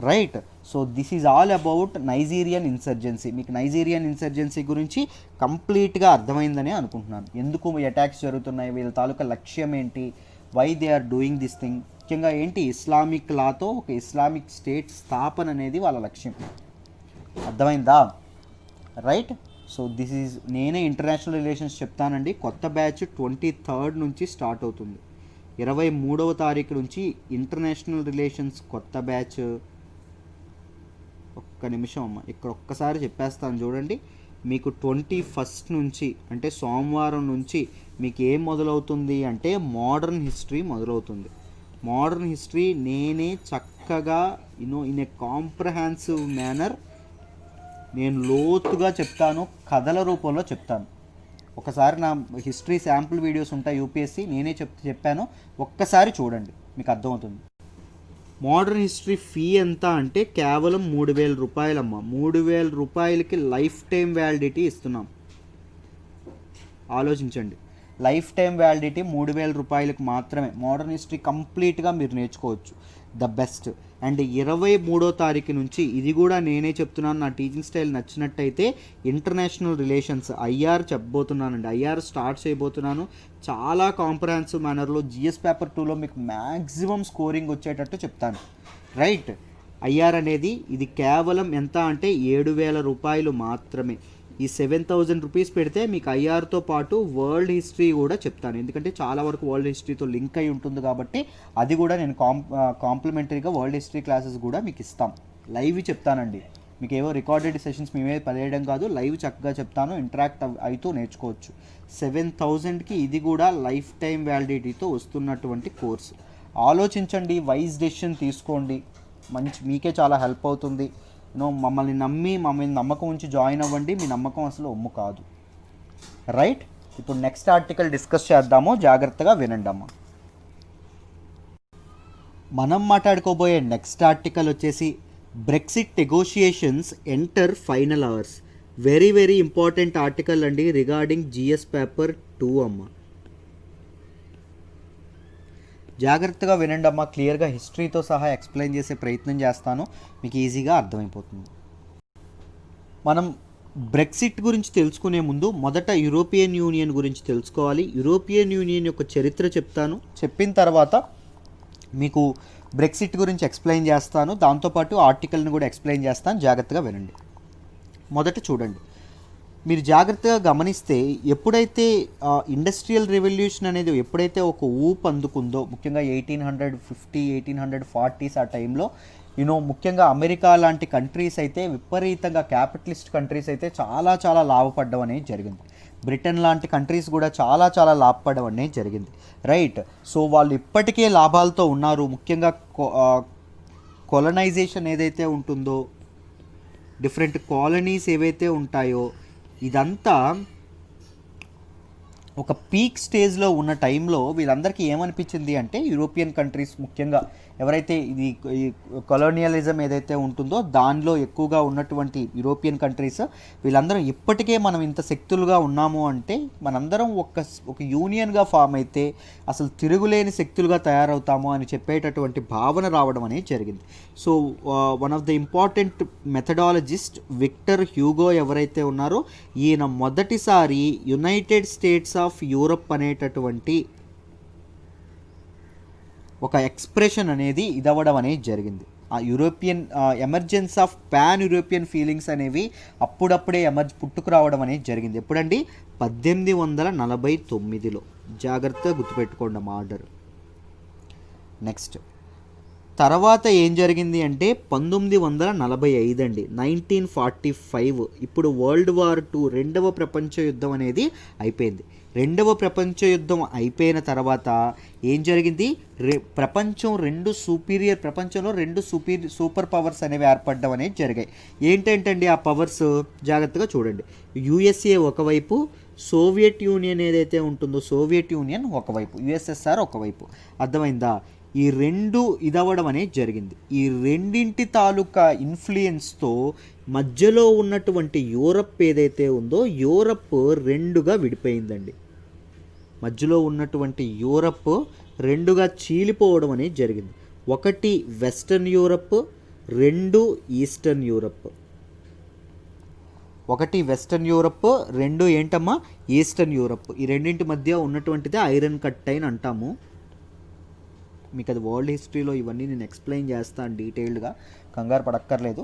Right. So this is all about Nigerian insurgency. మీకు నైజీరియన్ ఇన్సర్జెన్సీ గురించి కంప్లీట్గా అర్థమైందని అనుకుంటున్నాను. ఎందుకు అటాక్స్ జరుగుతున్నాయి, వీళ్ళ తాలూకా లక్ష్యం ఏంటి, why they are doing this thing, ముఖ్యంగా ఏంటి, ఇస్లామిక్ లాతో ఒక ఇస్లామిక్ స్టేట్ స్థాపన అనేది వాళ్ళ లక్ష్యం. అర్థమైందా? రైట్. సో దిస్ ఈజ్, నేనే ఇంటర్నేషనల్ రిలేషన్స్ చెప్తానండి. కొత్త బ్యాచ్ 23rd నుంచి స్టార్ట్ అవుతుంది. 23వ తారీఖు నుంచి ఇంటర్నేషనల్ రిలేషన్స్ కొత్త బ్యాచ్. ఒక్క నిమిషం అమ్మ, ఇక్కడ ఒక్కసారి చెప్పేస్తాను చూడండి. మీకు 21st నుంచి అంటే సోమవారం నుంచి మీకు ఏం మొదలవుతుంది అంటే మోడర్న్ హిస్టరీ మొదలవుతుంది. మోడర్న్ హిస్టరీ నేనే చక్కగా ఇన్ ఏ కాంప్రహెన్సివ్ మేనర్ నేను లోతుగా చెప్తాను, కథల రూపంలో చెప్తాను. ఒకసారి నా హిస్టరీ శాంపుల్ వీడియోస్ ఉంటాయి యూపీఎస్సీ, నేనే చెప్పాను, ఒక్కసారి చూడండి మీకు అర్థమవుతుంది. మోడర్న్ హిస్టరీ ఫీ ఎంత అంటే కేవలం 3,000 రూపాయలమ్మ. 3,000 రూపాయలకి లైఫ్ టైం వ్యాలిడిటీ ఇస్తున్నాం. ఆలోచించండి, లైఫ్ టైం వ్యాలిడిటీ 3,000 రూపాయలకు మాత్రమే. మోడర్న్ హిస్టరీ కంప్లీట్గా మీరు నేర్చుకోవచ్చు, ద బెస్ట్. అండ్ 23వ తారీఖు నుంచి, ఇది కూడా నేనే చెప్తున్నాను, నా టీచింగ్ స్టైల్ నచ్చినట్టయితే ఇంటర్నేషనల్ రిలేషన్స్ ఐఆర్ చెప్పబోతున్నానండి. ఐఆర్ స్టార్ట్ చేయబోతున్నాను. చాలా కాంప్రహెన్సివ్ మేనర్లో జిఎస్ పేపర్ 2లో మీకు మ్యాక్సిమం స్కోరింగ్ వచ్చేటట్టు చెప్తాను. రైట్. ఐఆర్ అనేది ఇది కేవలం ఎంత అంటే 7,000 రూపాయలు మాత్రమే. ఈ 7,000 రూపీస్ పెడితే మీకు ఐఆర్తో పాటు వరల్డ్ హిస్టరీ కూడా చెప్తాను. ఎందుకంటే చాలా వరకు వరల్డ్ హిస్టరీతో లింక్ అయి ఉంటుంది కాబట్టి అది కూడా నేను కాంప్లిమెంటరీగా వరల్డ్ హిస్టరీ క్లాసెస్ కూడా మీకు ఇస్తాం. లైవ్ చెప్తానండి. మీకు ఏవో రికార్డెడ్ సెషన్స్ మేమే పదేయడం కాదు, లైవ్ చక్కగా చెప్తాను, ఇంటరాక్ట్ అవుతూ నేర్చుకోవచ్చు. 7,000కి ఇది కూడా లైఫ్ టైం వ్యాలిడిటీతో వస్తున్నటువంటి కోర్సు. ఆలోచించండి, వైజ్ డెసిషన్ తీసుకోండి, మీకే చాలా హెల్ప్ అవుతుంది. మమ్మల్ని నమ్మకం ఉంచి జాయిన్ అవ్వండి. మీ నమ్మకం అసలు ఒమ్ము కాదు. రైట్. ఇప్పుడు నెక్స్ట్ ఆర్టికల్ డిస్కస్ చేద్దాము, జాగ్రత్తగా వినండి అమ్మ. మనం మాట్లాడుకోబోయే నెక్స్ట్ ఆర్టికల్ వచ్చేసి Brexit negotiations enter final hours. Very very important article అండి రిగార్డింగ్ జిఎస్ పేపర్ 2 అమ్మ. జాగ్రత్తగా వినండి అమ్మ, క్లియర్గా హిస్టరీతో సహా ఎక్స్ప్లెయిన్ చేసే ప్రయత్నం చేస్తాను, మీకు ఈజీగా అర్థమైపోతుంది. మనం బ్రెక్సిట్ గురించి తెలుసుకునే ముందు మొదట యూరోపియన్ యూనియన్ గురించి తెలుసుకోవాలి. యూరోపియన్ యూనియన్ యొక్క చరిత్ర చెప్తాను, చెప్పిన తర్వాత మీకు బ్రెక్సిట్ గురించి ఎక్స్ప్లెయిన్ చేస్తాను, దాంతోపాటు ఆర్టికల్ని కూడా ఎక్స్ప్లెయిన్ చేస్తాను. జాగ్రత్తగా వినండి. మొదట చూడండి, మీరు జాగ్రత్తగా గమనిస్తే ఎప్పుడైతే ఇండస్ట్రియల్ రెవల్యూషన్ అనేది ఎప్పుడైతే ఒక ఊపు అందుకుందో, ముఖ్యంగా 1850 1840s ఆ టైంలో ముఖ్యంగా అమెరికా లాంటి కంట్రీస్ అయితే విపరీతంగా, క్యాపిటలిస్ట్ కంట్రీస్ అయితే చాలా చాలా లాభపడడం అనేది జరిగింది. బ్రిటన్ లాంటి కంట్రీస్ కూడా చాలా చాలా లాభపడడం అనేది జరిగింది. రైట్. సో వాళ్ళు ఇప్పటికే లాభాలతో ఉన్నారు. ముఖ్యంగా కొలనైజేషన్ ఏదైతే ఉంటుందో, డిఫరెంట్ కాలనీస్ ఏవైతే ఉంటాయో, ఇదంతా ఒక పీక్ స్టేజ్లో ఉన్న టైంలో వీళ్ళందరికీ ఏమనిపించింది అంటే యూరోపియన్ కంట్రీస్ ముఖ్యంగా ఎవరైతే ఇది ఈ కొలోనియలిజం ఏదైతే ఉంటుందో దానిలో ఎక్కువగా ఉన్నటువంటి యూరోపియన్ కంట్రీస్ వీళ్ళందరం ఇప్పటికే మనం ఇంత శక్తులుగా ఉన్నాము అంటే మనందరం ఒక యూనియన్గా ఫామ్ అయితే అసలు తిరుగులేని శక్తులుగా తయారవుతాము అని చెప్పేటటువంటి భావన రావడం అనేది జరిగింది. So one of the important methodologist Victor Hugo ఎవరైతే ఉన్నారో ఈయన మొదటిసారి యునైటెడ్ స్టేట్స్ ఆఫ్ యూరప్ అనేటటువంటి ఒక ఎక్స్ప్రెషన్ అనేది ఇదవ్వడం అనేది జరిగింది. ఆ European emergence of pan European feelings అనేవి అప్పుడప్పుడే పుట్టుకురావడం అనేది జరిగింది. ఎప్పుడండి? 1849లో. జాగ్రత్తగా గుర్తుపెట్టుకోండి మా ఆర్డర్. నెక్స్ట్ తర్వాత ఏం జరిగింది అంటే 1945 అండి, 1945. ఇప్పుడు వరల్డ్ వార్ II, రెండవ ప్రపంచ యుద్ధం అనేది అయిపోయింది. రెండవ ప్రపంచ యుద్ధం అయిపోయిన తర్వాత ఏం జరిగింది? ప్రపంచంలో రెండు సూపర్ పవర్స్ అనేవి ఏర్పడడం అనేది జరిగాయి. ఏంటంటండి ఆ పవర్స్? జాగ్రత్తగా చూడండి. యుఎస్ఏ ఒకవైపు, సోవియట్ యూనియన్ ఏదైతే ఉంటుందో సోవియట్ యూనియన్ ఒకవైపు, యుఎస్ఎస్ఆర్ ఒకవైపు. అర్థమైందా? ఈ రెండు ఇదవ్వడం అనేది జరిగింది. ఈ రెండింటి తాలూకా ఇన్ఫ్లుయెన్స్తో మధ్యలో ఉన్నటువంటి యూరప్ ఏదైతే ఉందో యూరప్ రెండుగా విడిపోయిందండి. మధ్యలో ఉన్నటువంటి యూరప్ రెండుగా చీలిపోవడం అనేది జరిగింది. ఒకటి వెస్టర్న్ యూరప్, రెండు ఈస్టర్న్ యూరప్. ఒకటి వెస్టర్న్ యూరప్, రెండు ఏంటమ్మా? Eastern Europe. ఈ రెండింటి మధ్య ఉన్నటువంటిదే ఐరన్ కట్టైన్ అంటాము. మీకు అది వరల్డ్ హిస్టరీలో ఇవన్నీ నేను ఎక్స్ప్లెయిన్ చేస్తాను డీటెయిల్డ్గా, కంగారు పడక్కర్లేదు.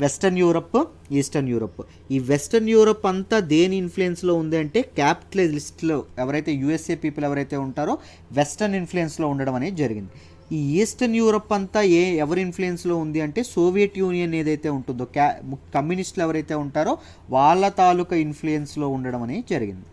Western Europe, eastern Europe. ఈ వెస్టర్న్ యూరప్ అంతా దేని ఇన్ఫ్లుయెన్స్లో ఉంది అంటే క్యాపిటలిస్ట్లో ఎవరైతే యుఎస్ఏ పీపుల్ ఎవరైతే ఉంటారో వెస్టర్న్ ఇన్ఫ్లుయెన్స్లో ఉండడం అనేది జరిగింది. ఈ ఈస్టర్న్ యూరప్ అంతా ఎవరి ఇన్ఫ్లుయెన్స్లో ఉంది అంటే సోవియట్ యూనియన్ ఏదైతే ఉంటుందో కమ్యూనిస్టులు ఎవరైతే ఉంటారో వాళ్ళ తాలూకా ఇన్ఫ్లుయెన్స్లో ఉండడం అనేది జరిగింది.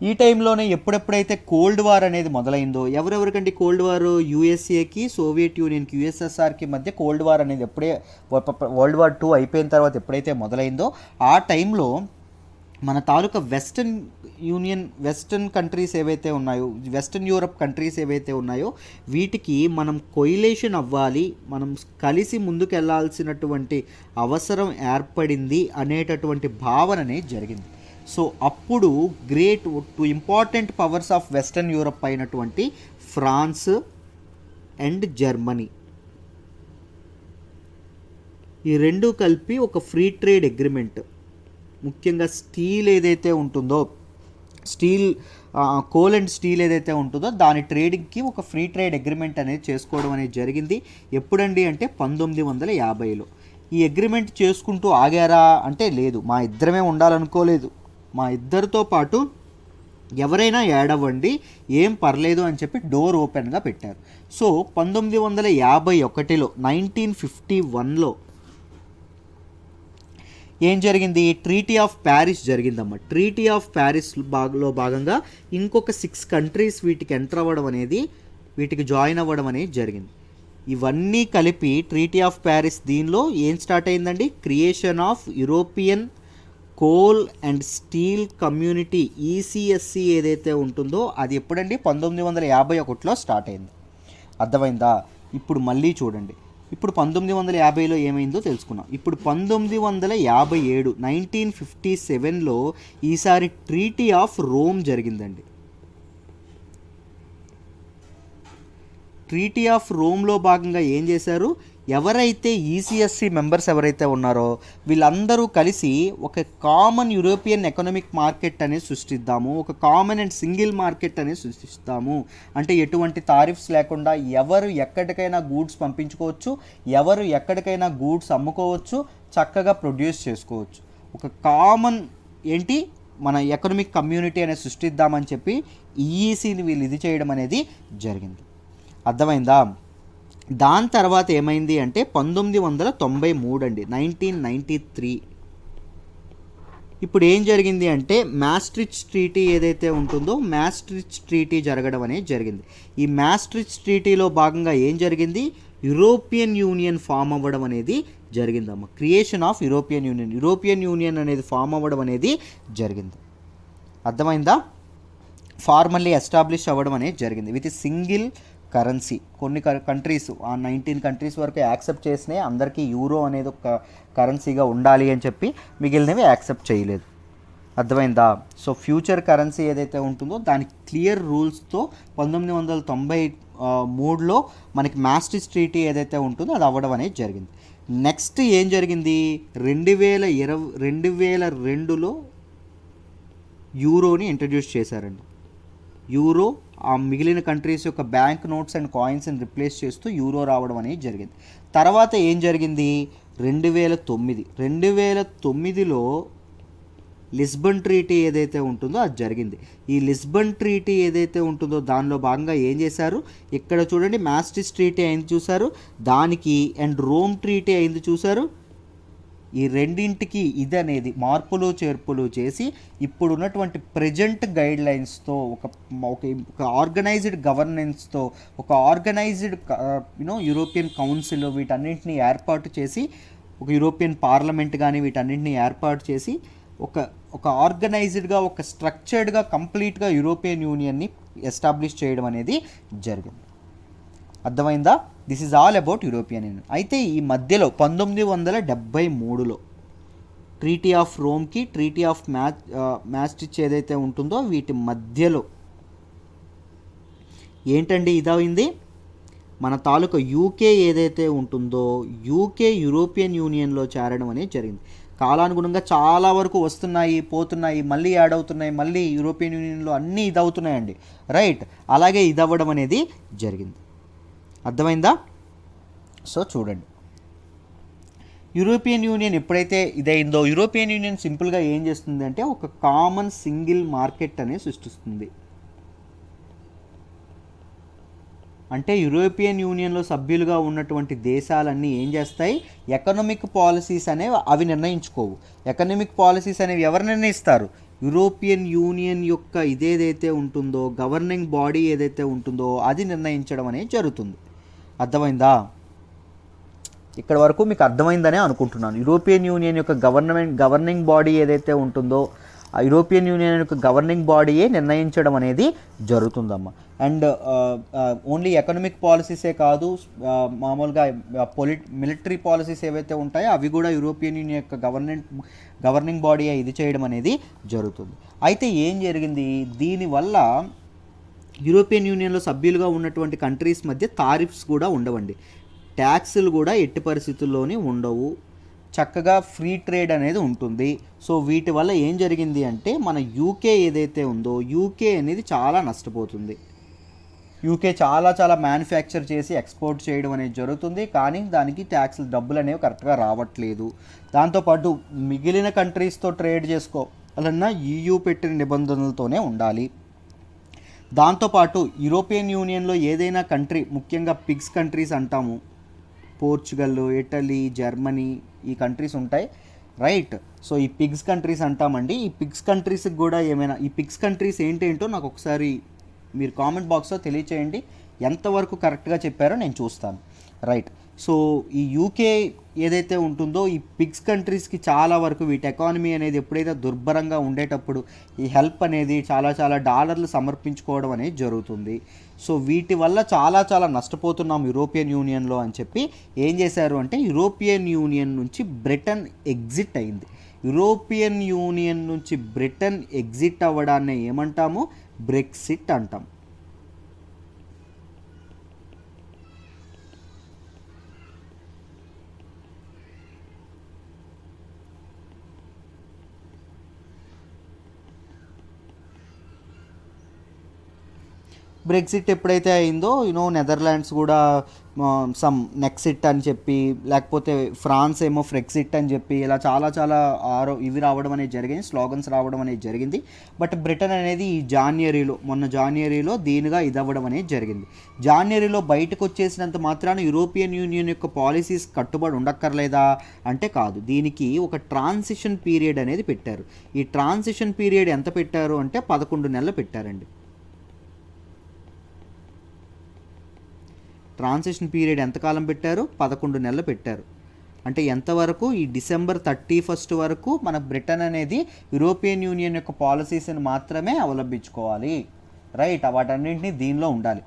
ఈ టైంలోనే ఎప్పుడెప్పుడైతే కోల్డ్ వార్ అనేది మొదలైందో, ఎవరెవరికంటే కోల్డ్ వార్? యూఎస్ఏకి, సోవియట్ యూనియన్కి, యుఎస్ఎస్ఆర్కి మధ్య కోల్డ్ వార్ అనేది ఎప్పుడే వరల్డ్ వార్ II అయిపోయిన తర్వాత ఎప్పుడైతే మొదలైందో ఆ టైంలో మన తాలూకా వెస్టర్న్ కంట్రీస్ ఏవైతే ఉన్నాయో, వెస్టర్న్ యూరప్ కంట్రీస్ ఏవైతే ఉన్నాయో వీటికి మనం కొయిలేషన్ అవ్వాలి, మనం కలిసి ముందుకెళ్లాల్సినటువంటి అవసరం ఏర్పడింది అనేటటువంటి భావన అనేది జరిగింది. సో అప్పుడు two important powers of western Europe అయినటువంటి ఫ్రాన్స్ అండ్ జర్మనీ, ఈ రెండు కలిపి ఒక ఫ్రీ ట్రేడ్ అగ్రిమెంట్, ముఖ్యంగా స్టీల్ ఏదైతే ఉంటుందో కోల్ అండ్ స్టీల్ ఏదైతే ఉంటుందో దాని ట్రేడింగ్కి ఒక ఫ్రీ ట్రేడ్ అగ్రిమెంట్ అనేది చేసుకోవడం అనేది జరిగింది. ఎప్పుడండి అంటే 1950లో. ఈ అగ్రిమెంట్ చేసుకుంటూ ఆగారా అంటే లేదు, మా ఇద్దరమే ఉండాలనుకోలేదు, మా ఇద్దరితో పాటు ఎవరైనా యాడ్ అవ్వండి, ఏం పర్లేదు అని చెప్పి డోర్ ఓపెన్గా పెట్టారు. సో 1951లో 1951లో ఏం జరిగింది? ట్రీటీ ఆఫ్ ప్యారిస్ జరిగిందమ్మా. ట్రీటీ ఆఫ్ ప్యారిస్లో భాగంగా ఇంకొక 6 కంట్రీస్ వీటికి ఎంటర్ అవ్వడం అనేది, వీటికి జాయిన్ అవ్వడం అనేది జరిగింది. ఇవన్నీ కలిపి ట్రీటీ ఆఫ్ ప్యారిస్, దీనిలో ఏం స్టార్ట్ అయిందండి? Creation of European coal and steel community, ఈసీఎస్సి ఏదైతే ఉంటుందో అది ఎప్పుడండి? 1951లో స్టార్ట్ అయింది. అర్థమైందా? ఇప్పుడు మళ్ళీ చూడండి, ఇప్పుడు 1950లో ఏమైందో తెలుసుకున్నాం. ఇప్పుడు 1957 1957లో ఈసారి ట్రీటీ ఆఫ్ రోమ్ జరిగిందండి. ట్రీటీ ఆఫ్ రోమ్లో భాగంగా ఏం చేశారు? ఎవరైతే ఈసీఎస్సి మెంబర్స్ ఎవరైతే ఉన్నారో వీళ్ళందరూ కలిసి ఒక కామన్ యూరోపియన్ ఎకనామిక్ మార్కెట్ అనేది సృష్టిద్దాము, ఒక కామన్ అండ్ సింగిల్ మార్కెట్ అనేది సృష్టిస్తాము. అంటే ఎటువంటి టారిఫ్స్ లేకుండా ఎవరు ఎక్కడికైనా గూడ్స్ పంపించుకోవచ్చు, ఎవరు ఎక్కడికైనా గూడ్స్ అమ్ముకోవచ్చు, చక్కగా ప్రొడ్యూస్ చేసుకోవచ్చు. ఒక కామన్ మన ఎకనామిక్ కమ్యూనిటీ అనేది సృష్టిద్దామని చెప్పి ఈఈసీని వీళ్ళు ఇది చేయడం అనేది జరిగింది. అర్థమైందా? దాని తర్వాత ఏమైంది అంటే 1993 అండి, 1993. ఇప్పుడు ఏం జరిగింది అంటే మాస్ట్రిచ్ ట్రీటీ ఏదైతే ఉంటుందో మాస్ట్రిచ్ ట్రీటీ జరగడం అనేది జరిగింది. ఈ మాస్ట్రిచ్ ట్రీటీలో భాగంగా ఏం జరిగింది? యూరోపియన్ యూనియన్ ఫామ్ అవ్వడం అనేది జరిగిందమ్మా. క్రియేషన్ ఆఫ్ యూరోపియన్ యూనియన్ అనేది ఫామ్ అవ్వడం అనేది జరిగింది. అర్థమైందా? ఫార్మల్లీ ఎస్టాబ్లిష్ అవ్వడం అనేది జరిగింది విత్ సింగిల్ కరెన్సీ. కొన్ని కంట్రీస్, ఆ 19 కంట్రీస్ వరకు యాక్సెప్ట్ చేసినాయి, అందరికీ యూరో అనేది ఒక కరెన్సీగా ఉండాలి అని చెప్పి మిగిలినవి యాక్సెప్ట్ చేయలేదు. అర్థమైందా? సో ఫ్యూచర్ కరెన్సీ ఏదైతే ఉంటుందో దానికి క్లియర్ రూల్స్తో 1993లో మనకి మాస్ట్రిక్ట్ ట్రీటీ ఏదైతే ఉంటుందో అది అవ్వడం అనేది జరిగింది. నెక్స్ట్ ఏం జరిగింది, 2002లో యూరోని ఇంట్రడ్యూస్ చేశారండి. యూరో ఆ మిగిలిన కంట్రీస్ యొక్క బ్యాంక్ నోట్స్ అండ్ కాయిన్స్ని రిప్లేస్ చేస్తూ యూరో రావడం అనేది జరిగింది. తర్వాత ఏం జరిగింది, 2009లో లిస్బన్ ట్రీటీ ఏదైతే ఉంటుందో అది జరిగింది. ఈ లిస్బన్ ట్రీటీ ఏదైతే ఉంటుందో దానిలో భాగంగా ఏం చేశారు, ఇక్కడ చూడండి మాస్ట్రిక్ట్ ట్రీటీ అయింది చూసారు, దానికి అండ్ రోమ్ ట్రీటీ అయింది చూసారు. ఈ రెండింటికి ఇది అనేది మార్పులు చేర్పులు చేసి ఇప్పుడు ఉన్నటువంటి ప్రజెంట్ గైడ్ లైన్స్తో ఒక ఆర్గనైజ్డ్ గవర్నెన్స్తో ఒక ఆర్గనైజ్డ్ యూరోపియన్ కౌన్సిల్ వీటన్నింటినీ ఏర్పాటు చేసి, ఒక యూరోపియన్ పార్లమెంట్ కానీ వీటన్నింటినీ ఏర్పాటు చేసి ఒక ఆర్గనైజ్డ్గా ఒక స్ట్రక్చర్డ్గా కంప్లీట్గా యూరోపియన్ యూనియన్ని ఎస్టాబ్లిష్ చేయడం అనేది జరిగింది. అర్థమైందా? This is all about European union. అయితే ఈ మధ్యలో 1973లో ట్రీటీ ఆఫ్ రోమ్కి ట్రీటీ ఆఫ్ మాస్ట్రిక్ట్ ఏదైతే ఉంటుందో వీటి మధ్యలో ఏంటండి ఇదైంది, మన తాలూకా యూకే ఏదైతే ఉంటుందో యూకే యూరోపియన్ యూనియన్లో చేరడం అనేది జరిగింది. కాలానుగుణంగా చాలా వరకు వస్తున్నాయి, పోతున్నాయి, మళ్ళీ యాడ్ అవుతున్నాయి, మళ్ళీ యూరోపియన్ యూనియన్లో అన్నీ ఇదవుతున్నాయండి, రైట్? అలాగే ఇదవ్వడం అనేది జరిగింది. అర్థమైందా? సో చూడండి, యూరోపియన్ యూనియన్ ఎప్పుడైతే ఇదైందో యూరోపియన్ యూనియన్ సింపుల్గా ఏం చేస్తుంది అంటే ఒక కామన్ సింగిల్ మార్కెట్ అనేది సృష్టిస్తుంది. అంటే యూరోపియన్ యూనియన్లో సభ్యులుగా ఉన్నటువంటి దేశాలన్నీ ఏం చేస్తాయి, ఎకనామిక్ పాలసీస్ అనేవి అవి నిర్ణయించుకోవు. ఎకనామిక్ పాలసీస్ అనేవి ఎవరు నిర్ణయిస్తారు, యూరోపియన్ యూనియన్ యొక్క ఇదేదైతే ఉంటుందో గవర్నింగ్ బాడీ ఏదైతే ఉంటుందో అది నిర్ణయించడం అనేది జరుగుతుంది. అర్థమైందా? ఇక్కడ వరకు మీకు అర్థమైందనే అనుకుంటున్నాను. యూరోపియన్ యూనియన్ యొక్క గవర్నింగ్ బాడీ ఏదైతే ఉంటుందో ఆ యూరోపియన్ యూనియన్ యొక్క గవర్నింగ్ బాడీయే నిర్ణయించడం అనేది జరుగుతుందమ్మా. అండ్ ఓన్లీ ఎకనామిక్ పాలసీసే కాదు, మామూలుగా మిలిటరీ పాలసీస్ ఏవైతే ఉంటాయో అవి కూడా యూరోపియన్ యూనియన్ యొక్క గవర్నింగ్ బాడీ ఇది చేయడం అనేది జరుగుతుంది. అయితే ఏం జరిగింది, దీనివల్ల యూరోపియన్ యూనియన్లో సభ్యులుగా ఉన్నటువంటి కంట్రీస్ మధ్య టారిఫ్స్ కూడా ఉండవండి, ట్యాక్సులు కూడా ఎట్టి పరిస్థితుల్లోనే ఉండవు, చక్కగా ఫ్రీ ట్రేడ్ అనేది ఉంటుంది. సో వీటి వల్ల ఏం జరిగింది అంటే మన యూకే ఏదైతే ఉందో యూకే అనేది చాలా నష్టపోతుంది. యూకే చాలా మ్యానుఫ్యాక్చర్ చేసి ఎక్స్పోర్ట్ చేయడం అనేది జరుగుతుంది, కానీ దానికి ట్యాక్స్ డబ్బులు అనేవి కరెక్ట్గా రావట్లేదు. దాంతోపాటు మిగిలిన కంట్రీస్తో ట్రేడ్ చేసుకోవాలన్నా EU పెట్టిన నిబంధనలతోనే ఉండాలి. దాంతోపాటు యూరోపియన్ యూనియన్లో ఏదైనా కంట్రీ, ముఖ్యంగా పిగ్స్ కంట్రీస్ అంటాము, పోర్చుగల్, ఇటలీ, జర్మనీ ఈ కంట్రీస్ ఉంటాయి, రైట్? సో ఈ పిగ్స్ కంట్రీస్ అంటామండి. ఈ పిగ్స్ కంట్రీస్కి కూడా ఏమైనా ఈ పిగ్స్ కంట్రీస్ ఏంటేంటో నాకు ఒకసారి మీరు కామెంట్ బాక్స్లో తెలియచేయండి, ఎంతవరకు కరెక్ట్గా చెప్పారో నేను చూస్తాను, రైట్? సో ఈ యూకే ఏదైతే ఉంటుందో ఈ పిగ్స్ కంట్రీస్కి చాలా వరకు వీటి ఎకానమీ అనేది ఎప్పుడైతే దుర్భరంగా ఉండేటప్పుడు ఈ హెల్ప్ అనేది చాలా డాలర్లు సమర్పించుకోవడం అనేది జరుగుతుంది. సో వీటి వల్ల చాలా నష్టపోతున్నాం యూరోపియన్ యూనియన్లో అని చెప్పి ఏం చేశారు అంటే యూరోపియన్ యూనియన్ నుంచి బ్రిటన్ ఎగ్జిట్ అయింది. యూరోపియన్ యూనియన్ నుంచి బ్రిటన్ ఎగ్జిట్ అవ్వడాన్ని ఏమంటాము, బ్రెక్సిట్ అంటాం. బ్రెక్సిట్ ఎప్పుడైతే అయిందో నెదర్లాండ్స్ కూడా సమ్ నెక్సిట్ అని చెప్పి, లేకపోతే ఫ్రాన్స్ ఏమో ఫ్రెక్సిట్ అని చెప్పి ఇలా చాలా ఇవి రావడం అనేది జరిగింది, స్లోగన్స్ రావడం అనేది జరిగింది. బట్ బ్రిటన్ అనేది ఈ మొన్న జాన్వరిలో దీనిగా ఇదవ్వడం అనేది జరిగింది. జాన్వరిలో బయటకు వచ్చేసినంత మాత్రాన యూరోపియన్ యూనియన్ యొక్క పాలసీస్ కట్టుబడి ఉండక్కర్లేదా అంటే కాదు, దీనికి ఒక ట్రాన్సిషన్ పీరియడ్ అనేది పెట్టారు. ఈ ట్రాన్సిషన్ పీరియడ్ ఎంత పెట్టారు అంటే 11 నెలలు పెట్టారండి. ట్రాన్సిషన్ పీరియడ్ ఎంతకాలం పెట్టారు? 11 నెలలు పెట్టారు. అంటే ఎంతవరకు? ఈ డిసెంబర్ 31 వరకు మన బ్రిటన్ అనేది యూరోపియన్ యూనియన్ యొక్క పాలసీస్ని మాత్రమే అవలంబించుకోవాలి. రైట్, వాటన్నింటినీ దీనిలో ఉండాలి.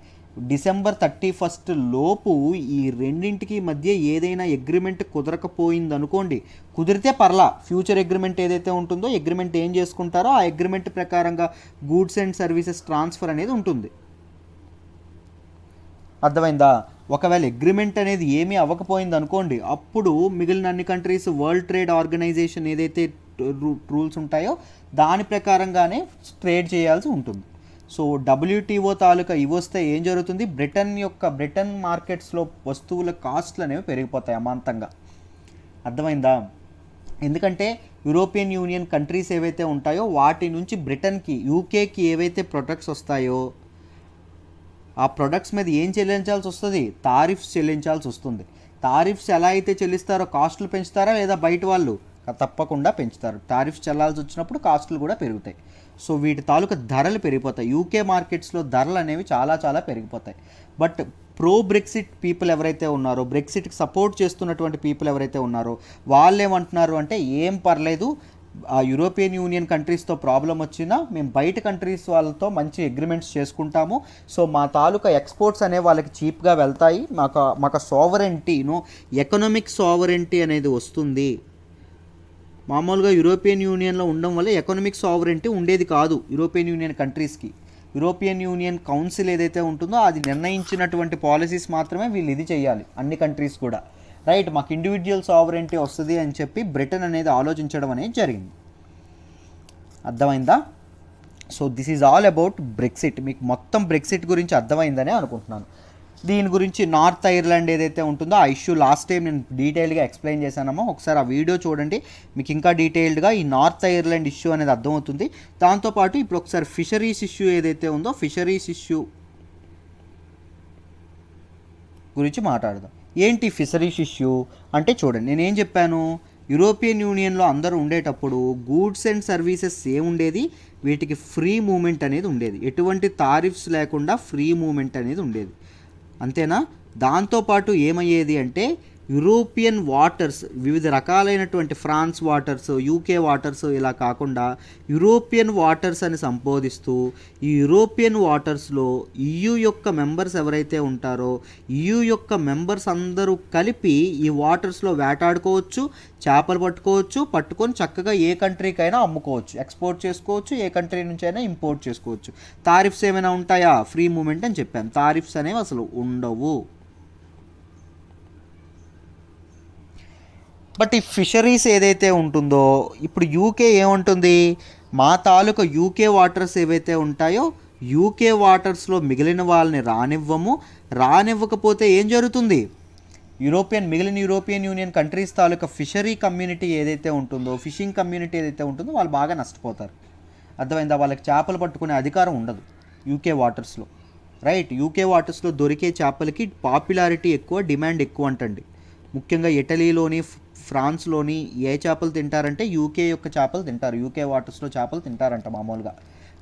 డిసెంబర్ 31 లోపు ఈ రెండింటికి మధ్య ఏదైనా అగ్రిమెంట్ కుదరకపోయింది అనుకోండి, కుదిరితే పర్లా, ఫ్యూచర్ అగ్రిమెంట్ ఏదైతే ఉంటుందో అగ్రిమెంట్ ఏం చేసుకుంటారో ఆ అగ్రిమెంట్ ప్రకారంగా గూడ్స్ అండ్ సర్వీసెస్ ట్రాన్స్ఫర్ అనేది ఉంటుంది. అర్థమైందా? ఒకవేళ అగ్రిమెంట్ అనేది ఏమీ అవ్వకపోయింది అనుకోండి, అప్పుడు మిగిలిన అన్ని కంట్రీస్ వరల్డ్ ట్రేడ్ ఆర్గనైజేషన్ ఏదైతే రూల్స్ ఉంటాయో దాని ప్రకారంగానే ట్రేడ్ చేయాల్సి ఉంటుంది. సో WTO తాలూకా ఇవి వస్తే ఏం జరుగుతుంది? బ్రిటన్ మార్కెట్స్లో వస్తువుల కాస్ట్లు అనేవి పెరిగిపోతాయి అమాంతంగా. అర్థమైందా? ఎందుకంటే యూరోపియన్ యూనియన్ కంట్రీస్ ఏవైతే ఉంటాయో వాటి నుంచి బ్రిటన్కి, యూకేకి ఏవైతే ప్రొడక్ట్స్ వస్తాయో ఆ ప్రొడక్ట్స్ మీద ఏం చెల్లించాల్సి వస్తుంది? తారిఫ్స్ చెల్లించాల్సి వస్తుంది. తారిఫ్స్ ఎలా అయితే చెల్లిస్తారో కాస్టులు పెంచుతారా లేదా బయట వాళ్ళు? తప్పకుండా పెంచుతారు. తారిఫ్స్ చెల్లాల్సి వచ్చినప్పుడు కాస్టులు కూడా పెరుగుతాయి. సో వీటి తాలూకా ధరలు పెరిగిపోతాయి. యూకే మార్కెట్స్లో ధరలు అనేవి చాలా చాలా పెరిగిపోతాయి. బట్ ప్రో బ్రెక్సిట్ పీపుల్ ఎవరైతే ఉన్నారో, బ్రెక్సిట్కి సపోర్ట్ చేస్తున్నటువంటి పీపుల్ ఎవరైతే ఉన్నారో వాళ్ళు ఏమంటున్నారు అంటే, ఏం పర్లేదు, ఆ యూరోపియన్ యూనియన్ కంట్రీస్తో ప్రాబ్లం వచ్చినా మేము బయట కంట్రీస్ వాళ్ళతో మంచి అగ్రిమెంట్స్ చేసుకుంటాము. సో మా తాలూకా ఎక్స్పోర్ట్స్ అనేవి వాళ్ళకి చీప్గా వెళ్తాయి. మాకు సావరెంటీను, ఎకనామిక్ సావరెంటీ అనేది వస్తుంది. మామూలుగా యూరోపియన్ యూనియన్లో ఉండడం వల్ల ఎకనామిక్ సావరెంటీ ఉండేది కాదు యూరోపియన్ యూనియన్ కంట్రీస్కి. యూరోపియన్ యూనియన్ కౌన్సిల్ ఏదైతే ఉంటుందో అది నిర్ణయించినటువంటి పాలసీస్ మాత్రమే వీళ్ళు ఇది చేయాలి, అన్ని కంట్రీస్ కూడా. రైట్, మాకు ఇండివిజువల్ సావరెంటీ వస్తుంది అని చెప్పి బ్రిటన్ అనేది ఆలోచించడం అనేది జరిగింది. అర్థమైందా? So this is all about Brexit. మీకు మొత్తం బ్రెక్సిట్ గురించి అర్థమైందనే అనుకుంటున్నాను. దీని గురించి నార్త్ ఐర్లాండ్ ఏదైతే ఉంటుందో ఆ ఇష్యూ లాస్ట్ టైం నేను డీటెయిల్గా ఎక్స్ప్లెయిన్ చేశానమ్మా. ఒకసారి ఆ వీడియో చూడండి, మీకు ఇంకా డీటెయిల్డ్గా ఈ నార్త్ ఐర్లాండ్ ఇష్యూ అనేది అర్థమవుతుంది. దాంతోపాటు ఇప్పుడు ఒకసారి ఫిషరీస్ ఇష్యూ ఏదైతే ఉందో ఫిషరీస్ ఇష్యూ గురించి మాట్లాడదాం. ఏంటి ఫిషరీస్ ఇష్యూ అంటే? చూడండి, నేనేం చెప్పాను, యూరోపియన్ యూనియన్లో అందరూ ఉండేటప్పుడు గూడ్స్ అండ్ సర్వీసెస్ ఏముండేది? వీటికి ఫ్రీ మూమెంట్ అనేది ఉండేది. ఎటువంటి తారిఫ్స్ లేకుండా ఫ్రీ మూమెంట్ అనేది ఉండేది. అంతేనా? దాంతోపాటు ఏమయ్యేది అంటే యూరోపియన్ వాటర్స్, వివిధ రకాలైనటువంటి ఫ్రాన్స్ వాటర్స్, యూకే వాటర్స్ ఇలా కాకుండా యూరోపియన్ వాటర్స్ అని సంబోధిస్తూ ఈ యూరోపియన్ వాటర్స్లో EU యొక్క మెంబర్స్ ఎవరైతే ఉంటారో EU యొక్క మెంబర్స్ అందరూ కలిపి ఈ వాటర్స్లో వేటాడుకోవచ్చు, చేపలు పట్టుకొని చక్కగా ఏ కంట్రీకైనా అమ్ముకోవచ్చు, ఎక్స్పోర్ట్ చేసుకోవచ్చు, ఏ కంట్రీ నుంచి అయినా ఇంపోర్ట్ చేసుకోవచ్చు. తారిఫ్స్ ఏమైనా ఉంటాయా? ఫ్రీ మూమెంట్ అని చెప్పాను. తారిఫ్స్ అనేవి అసలు ఉండవు. బట్ ఈ ఫిషరీస్ ఏదైతే ఉంటుందో ఇప్పుడు యూకే ఏముంటుంది, మా తాలూకా యూకే వాటర్స్ ఏవైతే ఉంటాయో యూకే వాటర్స్లో మిగిలిన వాళ్ళని రానివ్వకపోతే ఏం జరుగుతుంది? మిగిలిన యూరోపియన్ యూనియన్ కంట్రీస్ తాలూకా ఫిషరీ కమ్యూనిటీ ఏదైతే ఉంటుందో, ఫిషింగ్ కమ్యూనిటీ ఏదైతే ఉంటుందో వాళ్ళు బాగా నష్టపోతారు. అర్థమైందా? వాళ్ళకి చేపలు పట్టుకునే అధికారం ఉండదు యూకే వాటర్స్లో. రైట్, యూకే వాటర్స్లో దొరికే చేపలకి పాపులారిటీ ఎక్కువ, డిమాండ్ ఎక్కువ అంటండి. ముఖ్యంగా ఇటలీలోని, ఫ్రాన్స్లోని ఏ చేపలు తింటారంటే యూకే యొక్క చేపలు తింటారు, యూకే వాటర్స్లో చేపలు తింటారంట మామూలుగా.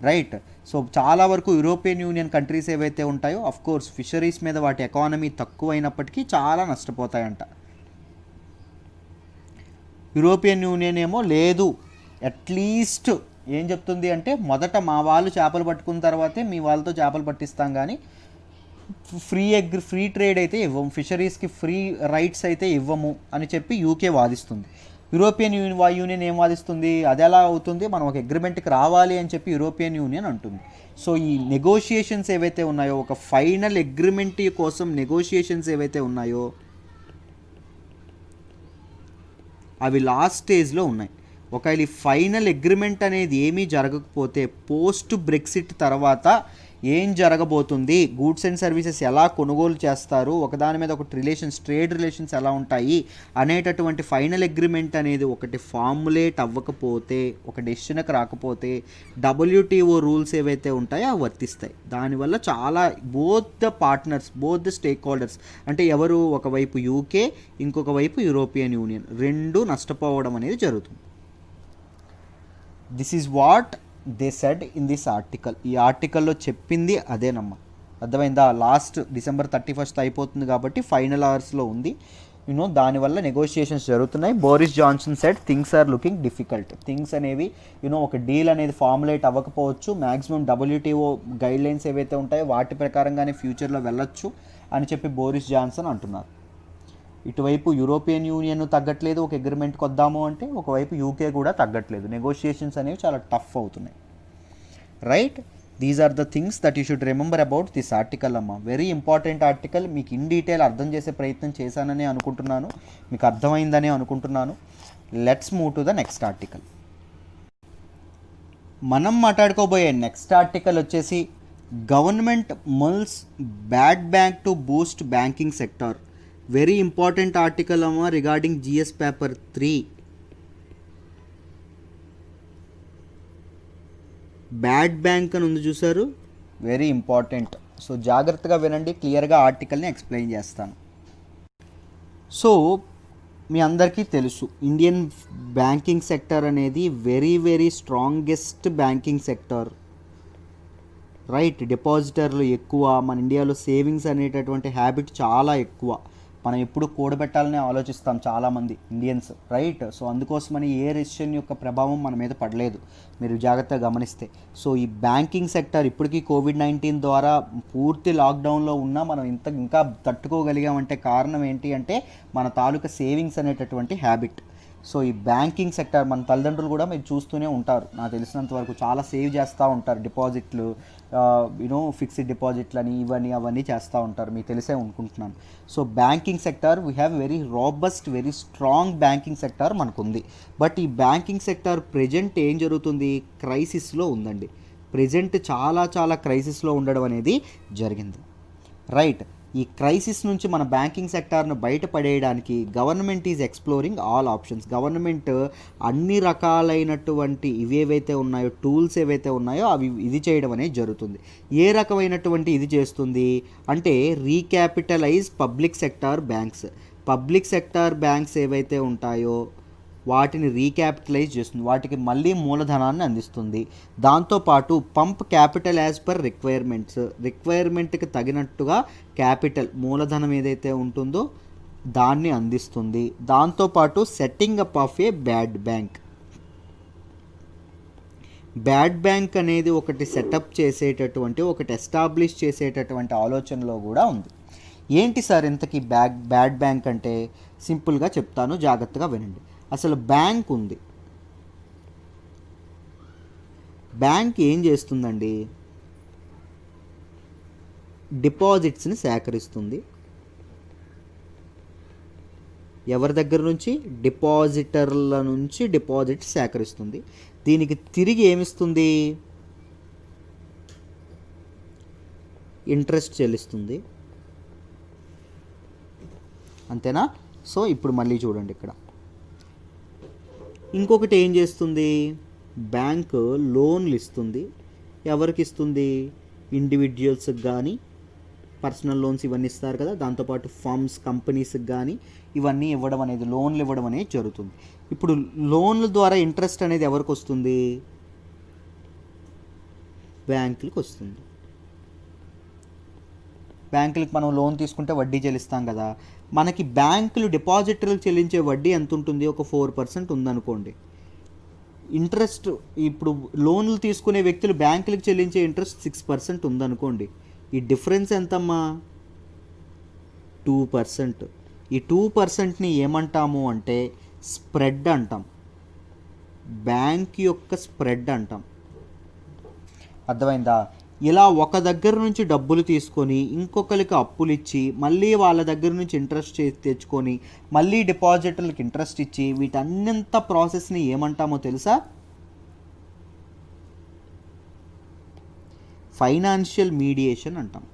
రైట్, సో చాలా వరకు యూరోపియన్ యూనియన్ కంట్రీస్ ఏవైతే ఉంటాయో కోర్స్ ఫిషరీస్ మీద వాటి ఎకానమీ తక్కువైనప్పటికీ చాలా నష్టపోతాయంట. యూరోపియన్ యూనియన్ ఏమో లేదు, అట్లీస్ట్ ఏం చెప్తుంది అంటే మొదట మా వాళ్ళు చేపలు పట్టుకున్న తర్వాతే మీ వాళ్ళతో చేపలు పట్టిస్తాం, కానీ ఫ్రీ ట్రేడ్ అయితే ఇవ్వము, ఫిషరీస్కి ఫ్రీ రైట్స్ అయితే ఇవ్వము అని చెప్పి యూకే వాదిస్తుంది. యూరోపియన్ యూనియన్ ఏం వాదిస్తుంది? అది ఎలా అవుతుంది? మనం ఒక అగ్రిమెంట్కి రావాలి అని చెప్పి యూరోపియన్ యూనియన్ అంటుంది. సో ఈ నెగోషియేషన్స్ ఏవైతే ఉన్నాయో, ఒక ఫైనల్ అగ్రిమెంట్ కోసం నెగోషియేషన్స్ ఏవైతే ఉన్నాయో అవి లాస్ట్ స్టేజ్లో ఉన్నాయి. ఒకవేళ ఈ ఫైనల్ అగ్రిమెంట్ అనేది ఏమీ జరగకపోతే పోస్ట్ బ్రెక్సిట్ తర్వాత ఏం జరగబోతుంది, గూడ్స్ అండ్ సర్వీసెస్ ఎలా కొనుగోలు చేస్తారు, ఒకదాని మీద ఒకటి ట్రేడ్ రిలేషన్స్ ఎలా ఉంటాయి అనేటటువంటి ఫైనల్ అగ్రిమెంట్ అనేది ఒకటి ఫార్ములేట్ అవ్వకపోతే, ఒక డెసిషన్కి రాకపోతే WTO రూల్స్ ఏవైతే ఉంటాయో అవి వర్తిస్తాయి. దానివల్ల చాలా బోత్ ద స్టేక్ హోల్డర్స్ అంటే ఎవరు, ఒకవైపు యూకే, ఇంకొక వైపు యూరోపియన్ యూనియన్, రెండు నష్టపోవడం అనేది జరుగుతుంది. This is what they said in this article. ఈ ఆర్టికల్లో చెప్పింది అదేనమ్మా. అర్థమైందా? లాస్ట్ డిసెంబర్ 31 అయిపోతుంది కాబట్టి ఫైనల్ అవర్స్లో ఉంది. దానివల్ల నెగోషియేషన్స్ జరుగుతున్నాయి. Boris Johnson said things are looking difficult. Things అనేవి ఒక డీల్ అనేది ఫార్ములేట్ అవ్వకపోవచ్చు. మ్యాక్సిమం WTO గైడ్లైన్స్ ఏవైతే ఉంటాయో వాటి ప్రకారంగానే ఫ్యూచర్లో వెళ్ళొచ్చు అని చెప్పి బోరిస్ జాన్సన్ అంటున్నారు. ఇటువైపు యూరోపియన్ యూనియన్ తగ్గట్లేదు ఒక అగ్రిమెంట్కి వద్దాము అంటే, ఒకవైపు యూకే కూడా తగ్గట్లేదు. నెగోషియేషన్స్ అనేవి చాలా టఫ్ అవుతున్నాయి. Right, these are the things that you should remember about this article అమ్మ. Very important article. మీకు ఇన్ డీటెయిల్ అర్థం చేసే ప్రయత్నం చేశానని అనుకుంటున్నాను, మీకు అర్థమైందని అనుకుంటున్నాను. Let's move to the next article. మనం మాట్లాడుకోబోయే నెక్స్ట్ ఆర్టికల్ వచ్చేసి government mulls bad bank to boost banking sector. Very important article అమ్మ రిగార్డింగ్ GS పేపర్ 3. బ్యాడ్ బ్యాంక్ అని ఉంది చూసారు, వెరీ ఇంపార్టెంట్. సో జాగ్రత్తగా వినండి, క్లియర్గా ఆర్టికల్ని ఎక్స్ప్లెయిన్ చేస్తాను. సో మీ అందరికీ తెలుసు ఇండియన్ బ్యాంకింగ్ సెక్టర్ అనేది very very strongest banking sector. Right, డిపాజిటర్లు ఎక్కువ, మన ఇండియాలో సేవింగ్స్ అనేటటువంటి హ్యాబిట్ చాలా ఎక్కువ. మనం ఎప్పుడు కూడబెట్టాలని ఆలోచిస్తాం చాలామంది ఇండియన్స్. రైట్, సో అందుకోసమని ఏ రెసిషన్ యొక్క ప్రభావం మన మీద పడలేదు, మీరు జాగ్రత్తగా గమనిస్తే. సో ఈ బ్యాంకింగ్ సెక్టర్ ఇప్పటికీ COVID-19 ద్వారా పూర్తి లాక్డౌన్లో ఉన్నా మనం ఇంకా తట్టుకోగలిగామంటే కారణం ఏంటి అంటే మన తాలూకా సేవింగ్స్ అనేటటువంటి హ్యాబిట్. సో ఈ బ్యాంకింగ్ సెక్టర్ మన తల్లిదండ్రులు కూడా మీరు చూస్తూనే ఉంటారు, నాకు తెలిసినంత వరకు చాలా సేవ్ చేస్తూ ఉంటారు. డిపాజిట్లు, ఫిక్స్డ్ డిపాజిట్లు అని ఇవన్నీ అవన్నీ చేస్తూ ఉంటారు, మీకు తెలిసే అనుకుంటున్నాను. So banking sector we have very robust very strong banking sector మనకుంది. బట్ ఈ బ్యాంకింగ్ సెక్టర్ ప్రెజెంట్ ఏం జరుగుతుంది, క్రైసిస్లో ఉందండి. ప్రెజెంట్ చాలా చాలా క్రైసిస్లో ఉండడం అనేది జరిగింది. రైట్, ఈ క్రైసిస్ నుంచి మన బ్యాంకింగ్ సెక్టార్ను బయటపడేయడానికి government is exploring all options. Government అన్ని రకాలైనటువంటి ఇవేవైతే ఉన్నాయో టూల్స్ ఏవైతే ఉన్నాయో అవి ఇది చేయడం అనేది జరుగుతుంది. ఏ రకమైనటువంటి ఇది చేస్తుంది అంటే recapitalise public sector banks. Public sector banks ఏవైతే ఉంటాయో వాటిని రీక్యాపిటలైజ్ చేస్తుంది, వాటికి మళ్ళీ మూలధనాన్ని అందిస్తుంది. దాంతోపాటు పంప్ క్యాపిటల్ యాజ్ పర్ రిక్వైర్మెంట్కి తగినట్టుగా క్యాపిటల్ మూలధనం ఏదైతే ఉంటుందో దాన్ని అందిస్తుంది. దాంతోపాటు setting up of A bad bank. Bad bank అనేది ఒకటి సెటప్ చేసేటటువంటి ఒకటి ఎస్టాబ్లిష్ చేసేటటువంటి ఆలోచనలో కూడా ఉంది. ఏంటి సార్ ఇంతకీ బ్యాడ్ బ్యాంక్ అంటే? సింపుల్గా చెప్తాను, జాగ్రత్తగా వినండి. అసలు బ్యాంక్ ఉంది, బ్యాంక్ ఏం చేస్తుందండి, డిపాజిట్స్ని సేకరిస్తుంది. ఎవరి దగ్గర నుంచి? డిపాజిటర్ల నుంచి డిపాజిట్స్ సేకరిస్తుంది. దీనికి తిరిగి ఏమిస్తుంది? ఇంట్రెస్ట్ చెల్లిస్తుంది. అంతేనా? సో ఇప్పుడు మళ్ళీ చూడండి, ఇక్కడ ఇంకొకటి ఏం చేస్తుంది, బ్యాంకు లోన్లు ఇస్తుంది. ఎవరికి ఇస్తుంది? ఇండివిజువల్స్కి కానీ పర్సనల్ లోన్స్ ఇవన్నీ ఇస్తారు కదా, దాంతోపాటు ఫర్మ్స్ కంపెనీస్కి కానీ ఇవన్నీ ఇవ్వడం అనేది, లోన్లు ఇవ్వడం అనేది జరుగుతుంది. ఇప్పుడు లోన్ల ద్వారా ఇంట్రెస్ట్ అనేది ఎవరికి వస్తుంది? బ్యాంకులకు వస్తుంది. బ్యాంకులకు మనం లోన్ తీసుకుంటే వడ్డీ చెల్లిస్తాం కదా, మనకి బ్యాంకులు డిపాజిటర్లకు చెల్లించే వడ్డీ ఎంత ఉంటుంది? ఒక 4% ఉందనుకోండి. ఇంట్రెస్ట్ ఇప్పుడు లోన్లు తీసుకునే వ్యక్తులు బ్యాంకులకు చెల్లించే ఇంట్రెస్ట్ 6% ఉందనుకోండి. ఈ డిఫరెన్స్ ఎంతమ్మా? 2%. ఈ 2%ని ఏమంటాము అంటే స్ప్రెడ్ అంటాం, బ్యాంక్ యొక్క స్ప్రెడ్ అంటాం. అర్థమైందా? ఇలా ఒక దగ్గర నుంచి డబ్బులు తీసుకొని ఇంకొకరికి అప్పులు ఇచ్చి మళ్ళీ వాళ్ళ దగ్గర నుంచి ఇంట్రెస్ట్ తెచ్చుకొని మళ్ళీ డిపాజిటర్లకు ఇంట్రెస్ట్ ఇచ్చి వీటన్నంత ప్రాసెస్ని ఏమంటామో తెలుసా? ఫైనాన్షియల్ మీడియేషన్ అంటాం.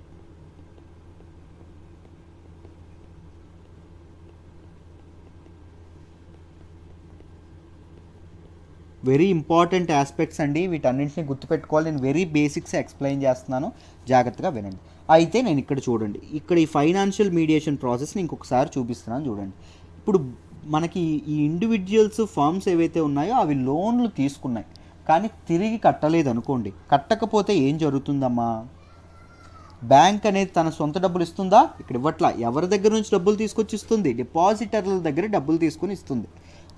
వెరీ ఇంపార్టెంట్ ఆస్పెక్ట్స్ అండి, వీటన్నింటినీ గుర్తుపెట్టుకోవాలి. నేను వెరీ బేసిక్స్ ఎక్స్ప్లెయిన్ చేస్తున్నాను, జాగ్రత్తగా వినండి. అయితే నేను ఇక్కడ చూడండి, ఇక్కడ ఈ ఫైనాన్షియల్ మీడియేషన్ ప్రాసెస్ని ఇంకొకసారి చూపిస్తున్నాను చూడండి. ఇప్పుడు మనకి ఈ ఇండివిజువల్స్ ఫర్మ్స్ ఏవైతే ఉన్నాయో అవి లోన్లు తీసుకున్నాయి కానీ తిరిగి కట్టలేదు అనుకోండి. కట్టకపోతే ఏం జరుగుతుందమ్మా? బ్యాంక్ అనేది తన సొంత డబ్బులు ఇస్తుందా? ఇక్కడ ఇవ్వట్లా. ఎవరి దగ్గర నుంచి డబ్బులు తీసుకొచ్చి ఇస్తుంది? డిపాజిటర్ల దగ్గర డబ్బులు తీసుకొని ఇస్తుంది.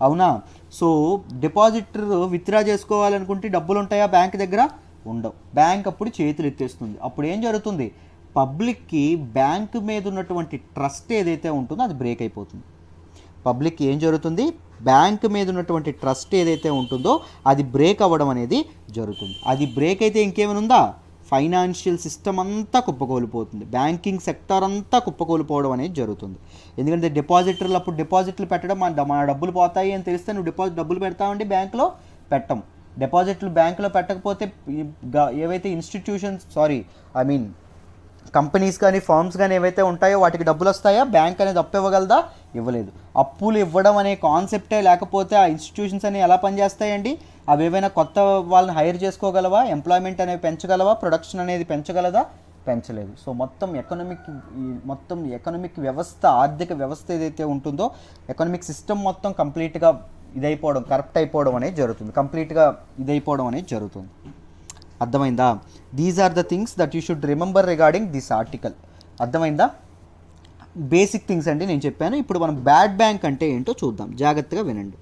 అవునా? సో డిపాజిటర్ విత్డ్రా చేసుకోవాలనుకుంటే డబ్బులు ఉంటాయా బ్యాంక్ దగ్గర? ఉండవు. బ్యాంక్ అప్పుడు చేతులు ఎత్తేస్తుంది. అప్పుడు ఏం జరుగుతుంది? పబ్లిక్కి బ్యాంక్ మీద ఉన్నటువంటి ట్రస్ట్ ఏదైతే ఉంటుందో అది బ్రేక్ అయిపోతుంది. పబ్లిక్ ఏం జరుగుతుంది? బ్యాంక్ మీద ఉన్నటువంటి ట్రస్ట్ ఏదైతే ఉంటుందో అది బ్రేక్ అవ్వడం అనేది జరుగుతుంది. అది బ్రేక్ అయితే ఇంకేమైనా ఉందా? ఫైనాన్షియల్ సిస్టమ్ అంతా కుప్పకూలిపోతుంది. బ్యాంకింగ్ సెక్టార్ అంతా కుప్పకూలిపోవడం అనేది జరుగుతుంది. ఎందుకంటే డిపాజిటర్లు అప్పుడు డిపాజిట్లు పెట్టడం మన డబ్బులు పోతాయి అని తెలిస్తే నువ్వు డబ్బులు పెడతావండి బ్యాంకులో? పెట్టం. డిపాజిట్లు బ్యాంకులో పెట్టకపోతే ఏవైతే కంపెనీస్ కానీ ఫర్మ్స్ కానీ ఏవైతే ఉంటాయో వాటికి డబ్బులు వస్తాయా? బ్యాంక్ అనేది అప్పు ఇవ్వగలదా? ఇవ్వలేదు. అప్పులు ఇవ్వడం అనే కాన్సెప్టే లేకపోతే ఆ ఇన్స్టిట్యూషన్స్ అనేవి ఎలా పనిచేస్తాయండి? అవి ఏవైనా కొత్త వాళ్ళని హైర్ చేసుకోగలవా? ఎంప్లాయ్మెంట్ అనేవి పెంచగలవా? ప్రొడక్షన్ అనేది పెంచగలదా? పెంచలేదు. సో మొత్తం ఎకనామిక్ వ్యవస్థ, ఆర్థిక వ్యవస్థ ఏదైతే ఉంటుందో ఎకనామిక్ సిస్టమ్ మొత్తం కంప్లీట్గా కరప్ట్ అయిపోవడం అనేది జరుగుతుంది. కంప్లీట్గా ఇదైపోవడం అనేది జరుగుతుంది. అర్థమైందా? These are the things that you should remember regarding this article. అర్థమైందా? బేసిక్ థింగ్స్ అండి నేను చెప్పాను. ఇప్పుడు మనం బ్యాడ్ బ్యాంక్ అంటే ఏంటో చూద్దాం. జాగ్రత్తగా వినండి.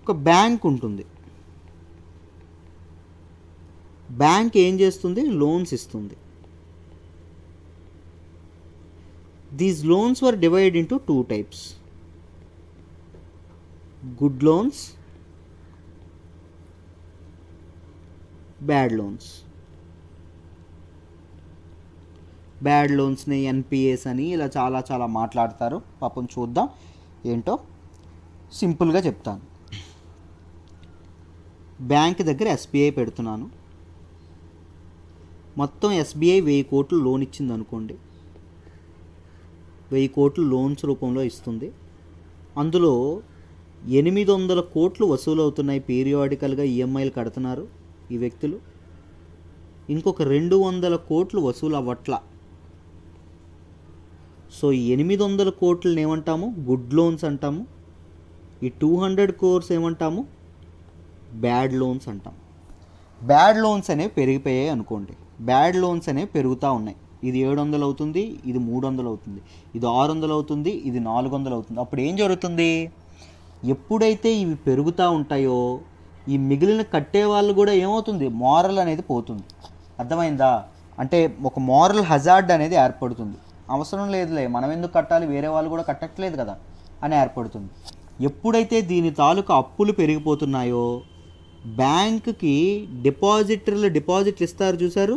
ఒక బ్యాంక్ ఉంటుంది. బ్యాంక్ ఏం చేస్తుంది? లోన్స్ ఇస్తుంది. These loans were divided into two types: good loans, bad loans. Bad లోన్స్ని ఎన్పిఎస్ అని ఇలా చాలా చాలా మాట్లాడతారు. పాపం చూద్దాం ఏంటో. సింపుల్గా చెప్తాను. బ్యాంక్ దగ్గర ఎస్బీఐ పెడుతున్నాను. మొత్తం ఎస్బీఐ 1000 కోట్లు లోన్ ఇచ్చింది అనుకోండి. 1000 కోట్లు లోన్స్ రూపంలో ఇస్తుంది. అందులో 800 కోట్లు వసూలు అవుతున్నాయి. పీరియాడికల్గా ఈఎంఐలు కడుతున్నారు ఈ వ్యక్తులు. ఇంకొక 200 కోట్లు వసూలు అవ్వట్ల. సో ఈ 800 కోట్లని ఏమంటాము? గుడ్ లోన్స్ అంటాము. ఈ 200 crores ఏమంటాము? బ్యాడ్ లోన్స్ అంటాం. బ్యాడ్ లోన్స్ అనేవి పెరిగిపోయాయి అనుకోండి. బ్యాడ్ లోన్స్ అనేవి పెరుగుతూ ఉన్నాయి. ఇది 700 అవుతుంది, ఇది 300 అవుతుంది, ఇది 600 అవుతుంది, ఇది 400 అవుతుంది. అప్పుడు ఏం జరుగుతుంది? ఎప్పుడైతే ఇవి పెరుగుతూ ఉంటాయో ఈ మిగిలిన కట్టే వాళ్ళు కూడా ఏమవుతుంది? మారల్ అనేది పోతుంది. అర్థమైందా? అంటే ఒక మారల్ హజార్డ్ అనేది ఏర్పడుతుంది. అవసరం లేదులే, మనం ఎందుకు కట్టాలి, వేరే వాళ్ళు కూడా కట్టట్లేదు కదా అని ఏర్పడుతుంది. ఎప్పుడైతే దీని తాలూకా అప్పులు పెరిగిపోతున్నాయో బ్యాంకుకి డిపాజిట్లు ఇస్తారు చూసారు,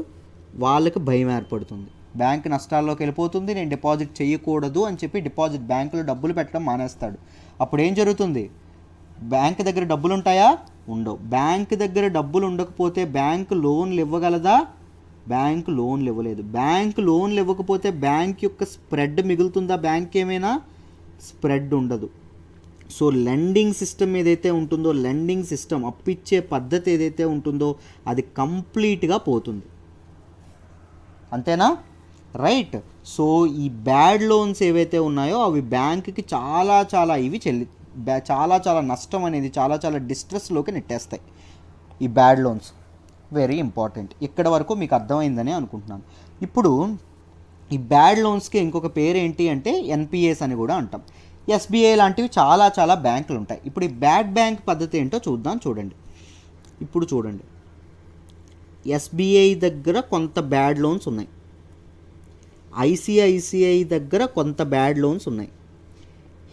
వాళ్ళకి భయం ఏర్పడుతుంది. బ్యాంక్ నష్టాల్లోకి వెళ్ళిపోతుంది, నేను డిపాజిట్ చేయకూడదు అని చెప్పి బ్యాంకులో డబ్బులు పెట్టడం మానేస్తాడు. అప్పుడు ఏం జరుగుతుంది? బ్యాంక్ దగ్గర డబ్బులు ఉంటాయా? ఉండవు. బ్యాంక్ దగ్గర డబ్బులు ఉండకపోతే బ్యాంక్ లోన్లు ఇవ్వగలదా? బ్యాంక్ లోన్లు ఇవ్వలేదు. బ్యాంక్ లోన్లు ఇవ్వకపోతే బ్యాంక్ యొక్క స్ప్రెడ్ మిగులుతుందా? బ్యాంక్ ఏమైనా స్ప్రెడ్ ఉండదు. సో లెండింగ్ సిస్టమ్ ఏదైతే ఉంటుందో, లెండింగ్ సిస్టమ్ అప్పిచ్చే పద్ధతి ఏదైతే ఉంటుందో అది కంప్లీట్గా పోతుంది. అంతేనా? రైట్. సో ఈ బ్యాడ్ లోన్స్ ఏవైతే ఉన్నాయో అవి బ్యాంక్కి చాలా చాలా నష్టం అనేది, చాలా డిస్ట్రెస్లోకి నెట్టేస్తాయి ఈ బ్యాడ్ లోన్స్. Very important. ఇక్కడ వరకు మీకు అర్థమైందని అనుకుంటున్నాను. ఇప్పుడు ఈ బ్యాడ్ లోన్స్కి ఇంకొక పేరు ఏంటి అంటే ఎన్పిఎస్ అని కూడా అంటాం. ఎస్బీఐ లాంటివి చాలా బ్యాంకులు ఉంటాయి. ఇప్పుడు ఈ బ్యాడ్ బ్యాంక్ పద్ధతి ఏంటో చూద్దాం. ఇప్పుడు చూడండి, ఎస్బీఐ దగ్గర కొంత బ్యాడ్ లోన్స్ ఉన్నాయి, ఐసిఐసిఐ దగ్గర కొంత బ్యాడ్ లోన్స్ ఉన్నాయి,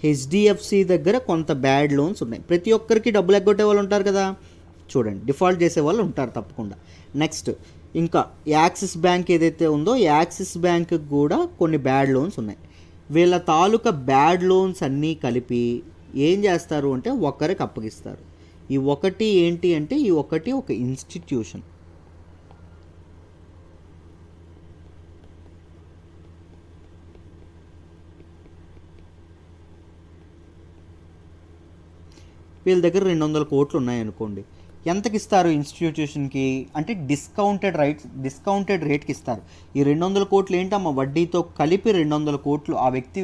హెచ్డిఎఫ్సి దగ్గర కొంత బ్యాడ్ లోన్స్ ఉన్నాయి. ప్రతి ఒక్కరికి డబ్బులు ఎగ్గొట్టే వాళ్ళు ఉంటారు కదా, చూడండి, డిఫాల్ట్ చేసే వాళ్ళు ఉంటారు తప్పకుండా. నెక్స్ట్ ఇంకా యాక్సిస్ బ్యాంక్ ఏదైతే ఉందో యాక్సిస్ బ్యాంక్కి కూడా కొన్ని బ్యాడ్ లోన్స్ ఉన్నాయి. వీళ్ళ తాలూకా బ్యాడ్ లోన్స్ అన్నీ కలిపి ఏం చేస్తారు అంటే ఒకరికి అప్పగిస్తారు. ఈ ఒకటి ఏంటి అంటే ఈ ఒకటి ఒక ఇన్స్టిట్యూషన్. వీళ్ళ దగ్గర 200 కోట్లు ఉన్నాయనుకోండి. ఎంతకి ఇస్తారు ఇన్స్టిట్యూషన్కి అంటే డిస్కౌంటెడ్ రేట్కి ఇస్తారు. ఈ 200 కోట్లు ఏంటమ్మా, వడ్డీతో కలిపి 200 కోట్లు ఆ వ్యక్తి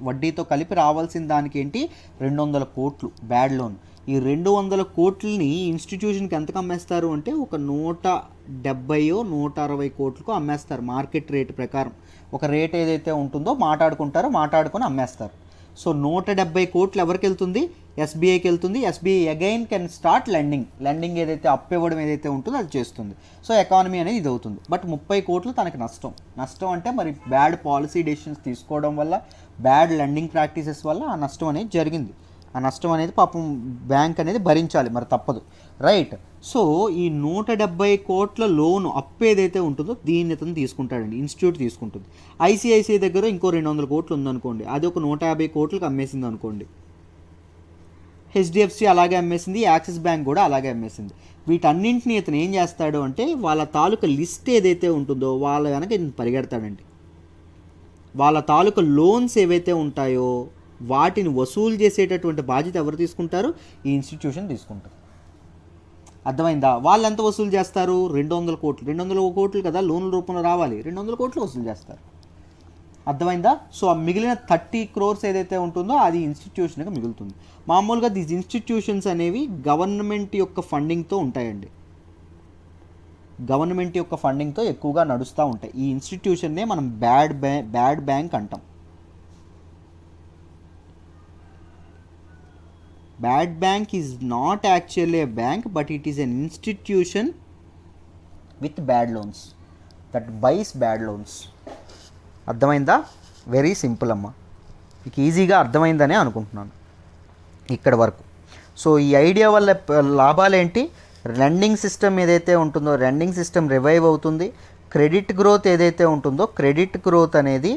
వడ్డీతో కలిపి రావాల్సిన దానికి ఏంటి 200 కోట్లు బ్యాడ్ లోన్. ఈ 200 కోట్లని ఇన్స్టిట్యూషన్కి ఎంతకు అమ్మేస్తారు అంటే ఒక 170-160 కోట్లకు అమ్మేస్తారు మార్కెట్ రేట్ ప్రకారం. ఒక రేట్ ఏదైతే ఉంటుందో మాట్లాడుకొని అమ్మేస్తారు. సో 170 కోట్లు ఎవరికి వెళ్తుంది, ఎస్బీఐకి వెళ్తుంది. SBI again can start lending ఏదైతే అప్పు ఇవ్వడం ఏదైతే ఉంటుందో అది చేస్తుంది. సో ఎకానమీ అనేది ఇది అవుతుంది. బట్ 30 కోట్లు తనకి నష్టం అంటే మరి బ్యాడ్ పాలసీ డెసిషన్స్ తీసుకోవడం వల్ల, బ్యాడ్ లెండింగ్ ప్రాక్టీసెస్ వల్ల ఆ నష్టం అనేది జరిగింది. ఆ నష్టం అనేది పాపం బ్యాంక్ అనేది భరించాలి, మరి తప్పదు, రైట్. సో ఈ 170 కోట్ల లోను అప్పు ఏదైతే ఉంటుందో దీన్ని అతను తీసుకుంటాడండి, ఇన్స్టిట్యూట్ తీసుకుంటుంది. ఐసిఐసిఐ దగ్గర ఇంకో 200 కోట్లు ఉందనుకోండి, అది ఒక 150 కోట్లకు అమ్మేసింది అనుకోండి. హెచ్డిఎఫ్సి అలాగే అమ్మేసింది, యాక్సిస్ బ్యాంక్ కూడా అలాగే అమ్మేసింది. వీటన్నింటినీ ఇతను ఏం చేస్తాడు అంటే వాళ్ళ తాలూకా లిస్ట్ ఏదైతే ఉంటుందో వాళ్ళ వెనక ఇతను పరిగెడతాడండి. వాళ్ళ తాలూకా లోన్స్ ఏవైతే ఉంటాయో వాటిని వసూలు చేసేటటువంటి బాధ్యత ఎవరు తీసుకుంటారు, ఈ ఇన్స్టిట్యూషన్ తీసుకుంటారు. అర్థమైందా? వాళ్ళు ఎంత వసూలు చేస్తారు, 200 కోట్లు. 200 కోట్లు కదా లోన్ల రూపంలో రావాలి, 200 కోట్లు వసూలు చేస్తారు. అర్థమైందా? సో ఆ మిగిలిన 30 crores ఏదైతే ఉంటుందో అది ఇన్స్టిట్యూషన్గా మిగులుతుంది. మామూలుగా దీస్ ఇన్స్టిట్యూషన్స్ అనేవి గవర్నమెంట్ యొక్క ఫండింగ్తో ఉంటాయండి, గవర్నమెంట్ యొక్క ఫండింగ్తో ఎక్కువగా నడుస్తూ ఉంటాయి. ఈ ఇన్స్టిట్యూషన్నే మనం బ్యాడ్ బ్యాంక్ అంటాం. Bad bank is not actually a bank, but it is an institution with bad loans that buys bad loans. అర్థమైందా? వెరీ సింపుల్ అమ్మా, మీకు ఈజీగా అర్థమైందనే అనుకుంటున్నాను ఇక్కడ వరకు. సో ఈ ఐడియా వల్ల లాభాలేంటి, లెండింగ్ సిస్టమ్ ఏదైతే ఉంటుందో లెండింగ్ సిస్టమ్ రివైవ్ అవుతుంది. క్రెడిట్ గ్రోత్ ఏదైతే ఉంటుందో క్రెడిట్ గ్రోత్ అనేది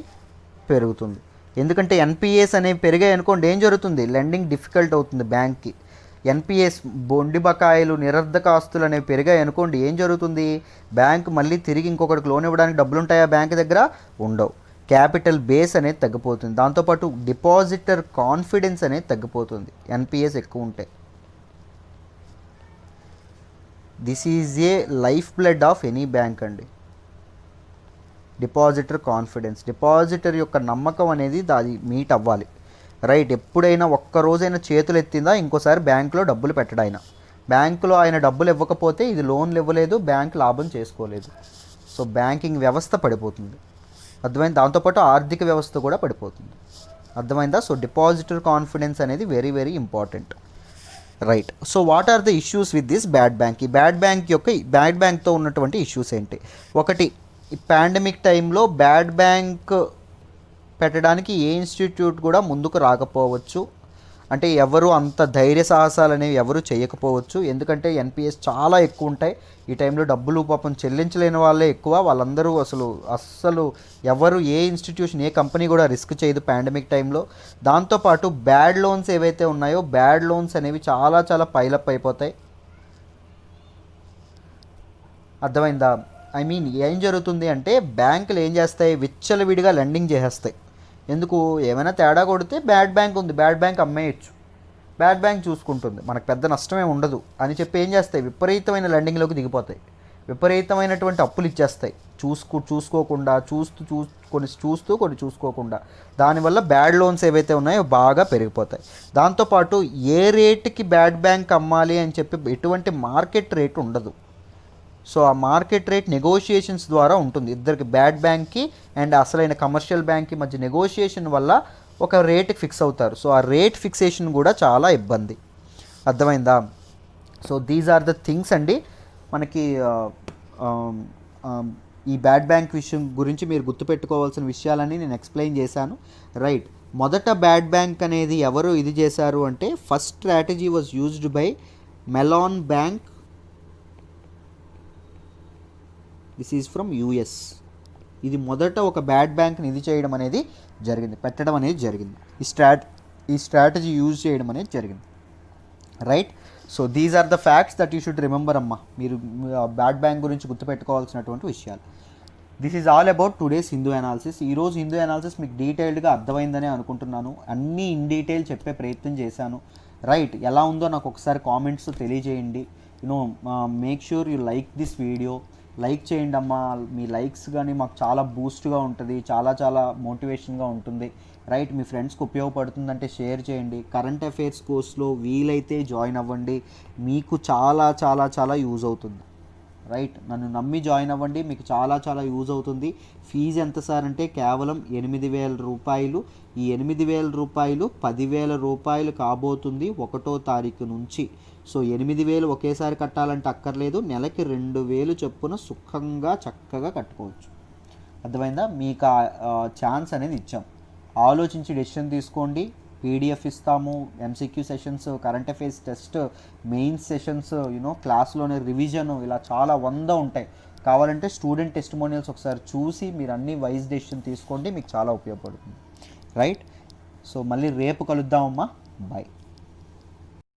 పెరుగుతుంది. ఎందుకంటే ఎన్పిఎస్ అనేవి పెరిగాయి అనుకోండి, ఏం జరుగుతుంది, లెండింగ్ డిఫికల్ట్ అవుతుంది బ్యాంక్కి. ఎన్పిఎస్ బొండి బకాయిలు, నిరర్ధక ఆస్తులు అనేవి పెరిగాయి అనుకోండి, ఏం జరుగుతుంది, బ్యాంక్ మళ్ళీ తిరిగి ఇంకొకటికి లోన్ ఇవ్వడానికి డబ్బులు ఉంటాయా బ్యాంక్ దగ్గర, ఉండవు. క్యాపిటల్ బేస్ అనేది తగ్గిపోతుంది. దాంతోపాటు డిపాజిటర్ కాన్ఫిడెన్స్ అనేది తగ్గిపోతుంది ఎన్పిఎస్ ఎక్కువ ఉంటే. This is a life blood of any bank అండి, డిపాజిటర్ కాన్ఫిడెన్స్. డిపాజిటర్ యొక్క నమ్మకం అనేది అది మీట్ అవ్వాలి, రైట్. ఎప్పుడైనా ఒక్కరోజైనా చేతులు ఎత్తిందా ఇంకోసారి బ్యాంకులో డబ్బులు పెట్టడాయన, బ్యాంకులో ఆయన డబ్బులు ఇవ్వకపోతే ఇది లోన్లు ఇవ్వలేదు, బ్యాంక్ లాభం చేసుకోలేదు. సో బ్యాంకింగ్ వ్యవస్థ పడిపోతుంది, అర్థమైంది. దాంతోపాటు ఆర్థిక వ్యవస్థ కూడా పడిపోతుంది, అర్థమైందా. సో డిపాజిటర్ కాన్ఫిడెన్స్ అనేది very very important, right. So what are the issues with this bad bank? ఈ బ్యాడ్ బ్యాంక్తో ఉన్నటువంటి ఇష్యూస్ ఏంటి? ఒకటి, ఈ పాండమిక్ టైంలో బ్యాడ్ బ్యాంక్ పెట్టడానికి ఏ ఇన్స్టిట్యూట్ కూడా ముందుకు రాకపోవచ్చు. అంటే ఎవరు అంత ధైర్య సాహసాలు అనేవి ఎవరు చేయకపోవచ్చు, ఎందుకంటే ఎన్పిఎస్ చాలా ఎక్కువ ఉంటాయి. ఈ టైంలో డబ్బులు పాపం చెల్లించలేని వాళ్ళే ఎక్కువ, వాళ్ళందరూ అస్సలు ఎవరు ఏ ఇన్స్టిట్యూషన్ ఏ కంపెనీ కూడా రిస్క్ చేయదు పాండమిక్ టైంలో. దాంతోపాటు బ్యాడ్ లోన్స్ ఏవైతే ఉన్నాయో బ్యాడ్ లోన్స్ అనేవి చాలా చాలా పైలప్ అయిపోతాయి, అర్థమైందా. ఐ మీన్ ఏం జరుగుతుంది అంటే బ్యాంకులు ఏం చేస్తాయి, విచ్చలవిడిగా లెండింగ్ చేసేస్తాయి. ఎందుకు, ఏమైనా తేడా కొడితే బ్యాడ్ బ్యాంక్ ఉంది, బ్యాడ్ బ్యాంక్ అమ్మేయచ్చు, బ్యాడ్ బ్యాంక్ చూసుకుంటుంది, మనకు పెద్ద నష్టమే ఉండదు అని చెప్పి ఏం చేస్తాయి, విపరీతమైన లెండింగ్లోకి దిగిపోతాయి, విపరీతమైనటువంటి అప్పులు ఇచ్చేస్తాయి, చూసుకోకుండా కొన్ని చూసుకోకుండా. దానివల్ల బ్యాడ్ లోన్స్ ఏవైతే ఉన్నాయో బాగా పెరిగిపోతాయి. దాంతోపాటు ఏ రేటుకి బ్యాడ్ బ్యాంక్ అమ్మాలి అని చెప్పి ఎటువంటి మార్కెట్ రేట్ ఉండదు. సో ఆ మార్కెట్ రేట్ నెగోషియేషన్స్ ద్వారా ఉంటుంది, ఇద్దరికి బ్యాడ్ బ్యాంక్కి అండ్ అసలైన కమర్షియల్ బ్యాంక్కి మధ్య నెగోషియేషన్ వల్ల ఒక రేట్కి ఫిక్స్ అవుతారు. సో ఆ రేట్ ఫిక్సేషన్ కూడా చాలా ఇబ్బంది, అర్థమైందా. So these are the things అండి మనకి ఈ బ్యాడ్ బ్యాంక్ విషయం గురించి మీరు గుర్తుపెట్టుకోవాల్సిన విషయాలని నేను ఎక్స్ప్లెయిన్ చేశాను, రైట్. మొదట బ్యాడ్ బ్యాంక్ అనేది ఎవరు ఇది చేశారు అంటే first strategy was used by melon bank, this is from US. ఇది మొదట ఒక బ్యాడ్ బ్యాంక్ని ఇది చేయడం అనేది జరిగింది, పెట్టడం అనేది జరిగింది, ఈ స్ట్రాటజీ యూజ్ చేయడం అనేది జరిగింది, right. So these are the facts that you should remember అమ్మా, మీరు బ్యాడ్ బ్యాంక్ గురించి గుర్తుపెట్టుకోవాల్సినటువంటి విషయాలు. This is all about today's Hindu analysis. ఈరోజు హిందూ అనాలిసిస్ మీకు డీటెయిల్డ్గా అర్థమైందని అనుకుంటున్నాను, అన్నీ ఇన్ డీటెయిల్ చెప్పే ప్రయత్నం చేశాను, రైట్, ఎలా ఉందో నాకు ఒకసారి కామెంట్స్ తెలియజేయండి. You know make sure you like this video. Like చేయండి అమ్మా, మీ లైక్స్ కానీ మాకు చాలా బూస్ట్గా ఉంటుంది, చాలా చాలా మోటివేషన్గా ఉంటుంది. రైట్, మీ ఫ్రెండ్స్కి ఉపయోగపడుతుందంటే షేర్ చేయండి. కరెంట్ అఫైర్స్ కోర్స్లో వీలైతే జాయిన్ అవ్వండి, మీకు చాలా చాలా చాలా యూజ్ అవుతుంది. రైట్, నన్ను నమ్మి జాయిన్ అవ్వండి, మీకు చాలా చాలా యూజ్ అవుతుంది. ఫీజు ఎంత సార్ అంటే కేవలం 8,000 రూపాయలు. ఈ 8,000 రూపాయలు 10,000 రూపాయలు కాబోతుంది 1వ తారీఖు నుంచి. సో 8,000 ఒకేసారి కట్టాలంటే అక్కర్లేదు, నెలకి 2,000 చొప్పున సుఖంగా చక్కగా కట్టుకోవచ్చు. అర్థమైందా? మీకు ఛాన్స్ అనేది ఇచ్చాం, ఆలోచించి డెసిషన్ తీసుకోండి. పీడిఎఫ్ ఇస్తాము, MCQ sessions, current affairs test, mains sessions, క్లాస్లోనే రివిజన్, ఇలా చాలా 100 ఉంటాయి. కావాలంటే స్టూడెంట్ టెస్టిమోనియల్స్ ఒకసారి చూసి మీరు అన్ని వైజ్ డెసిషన్ తీసుకోండి, మీకు చాలా ఉపయోగపడుతుంది. రైట్, సో మళ్ళీ రేపు కలుద్దామమ్మా. బాయ్.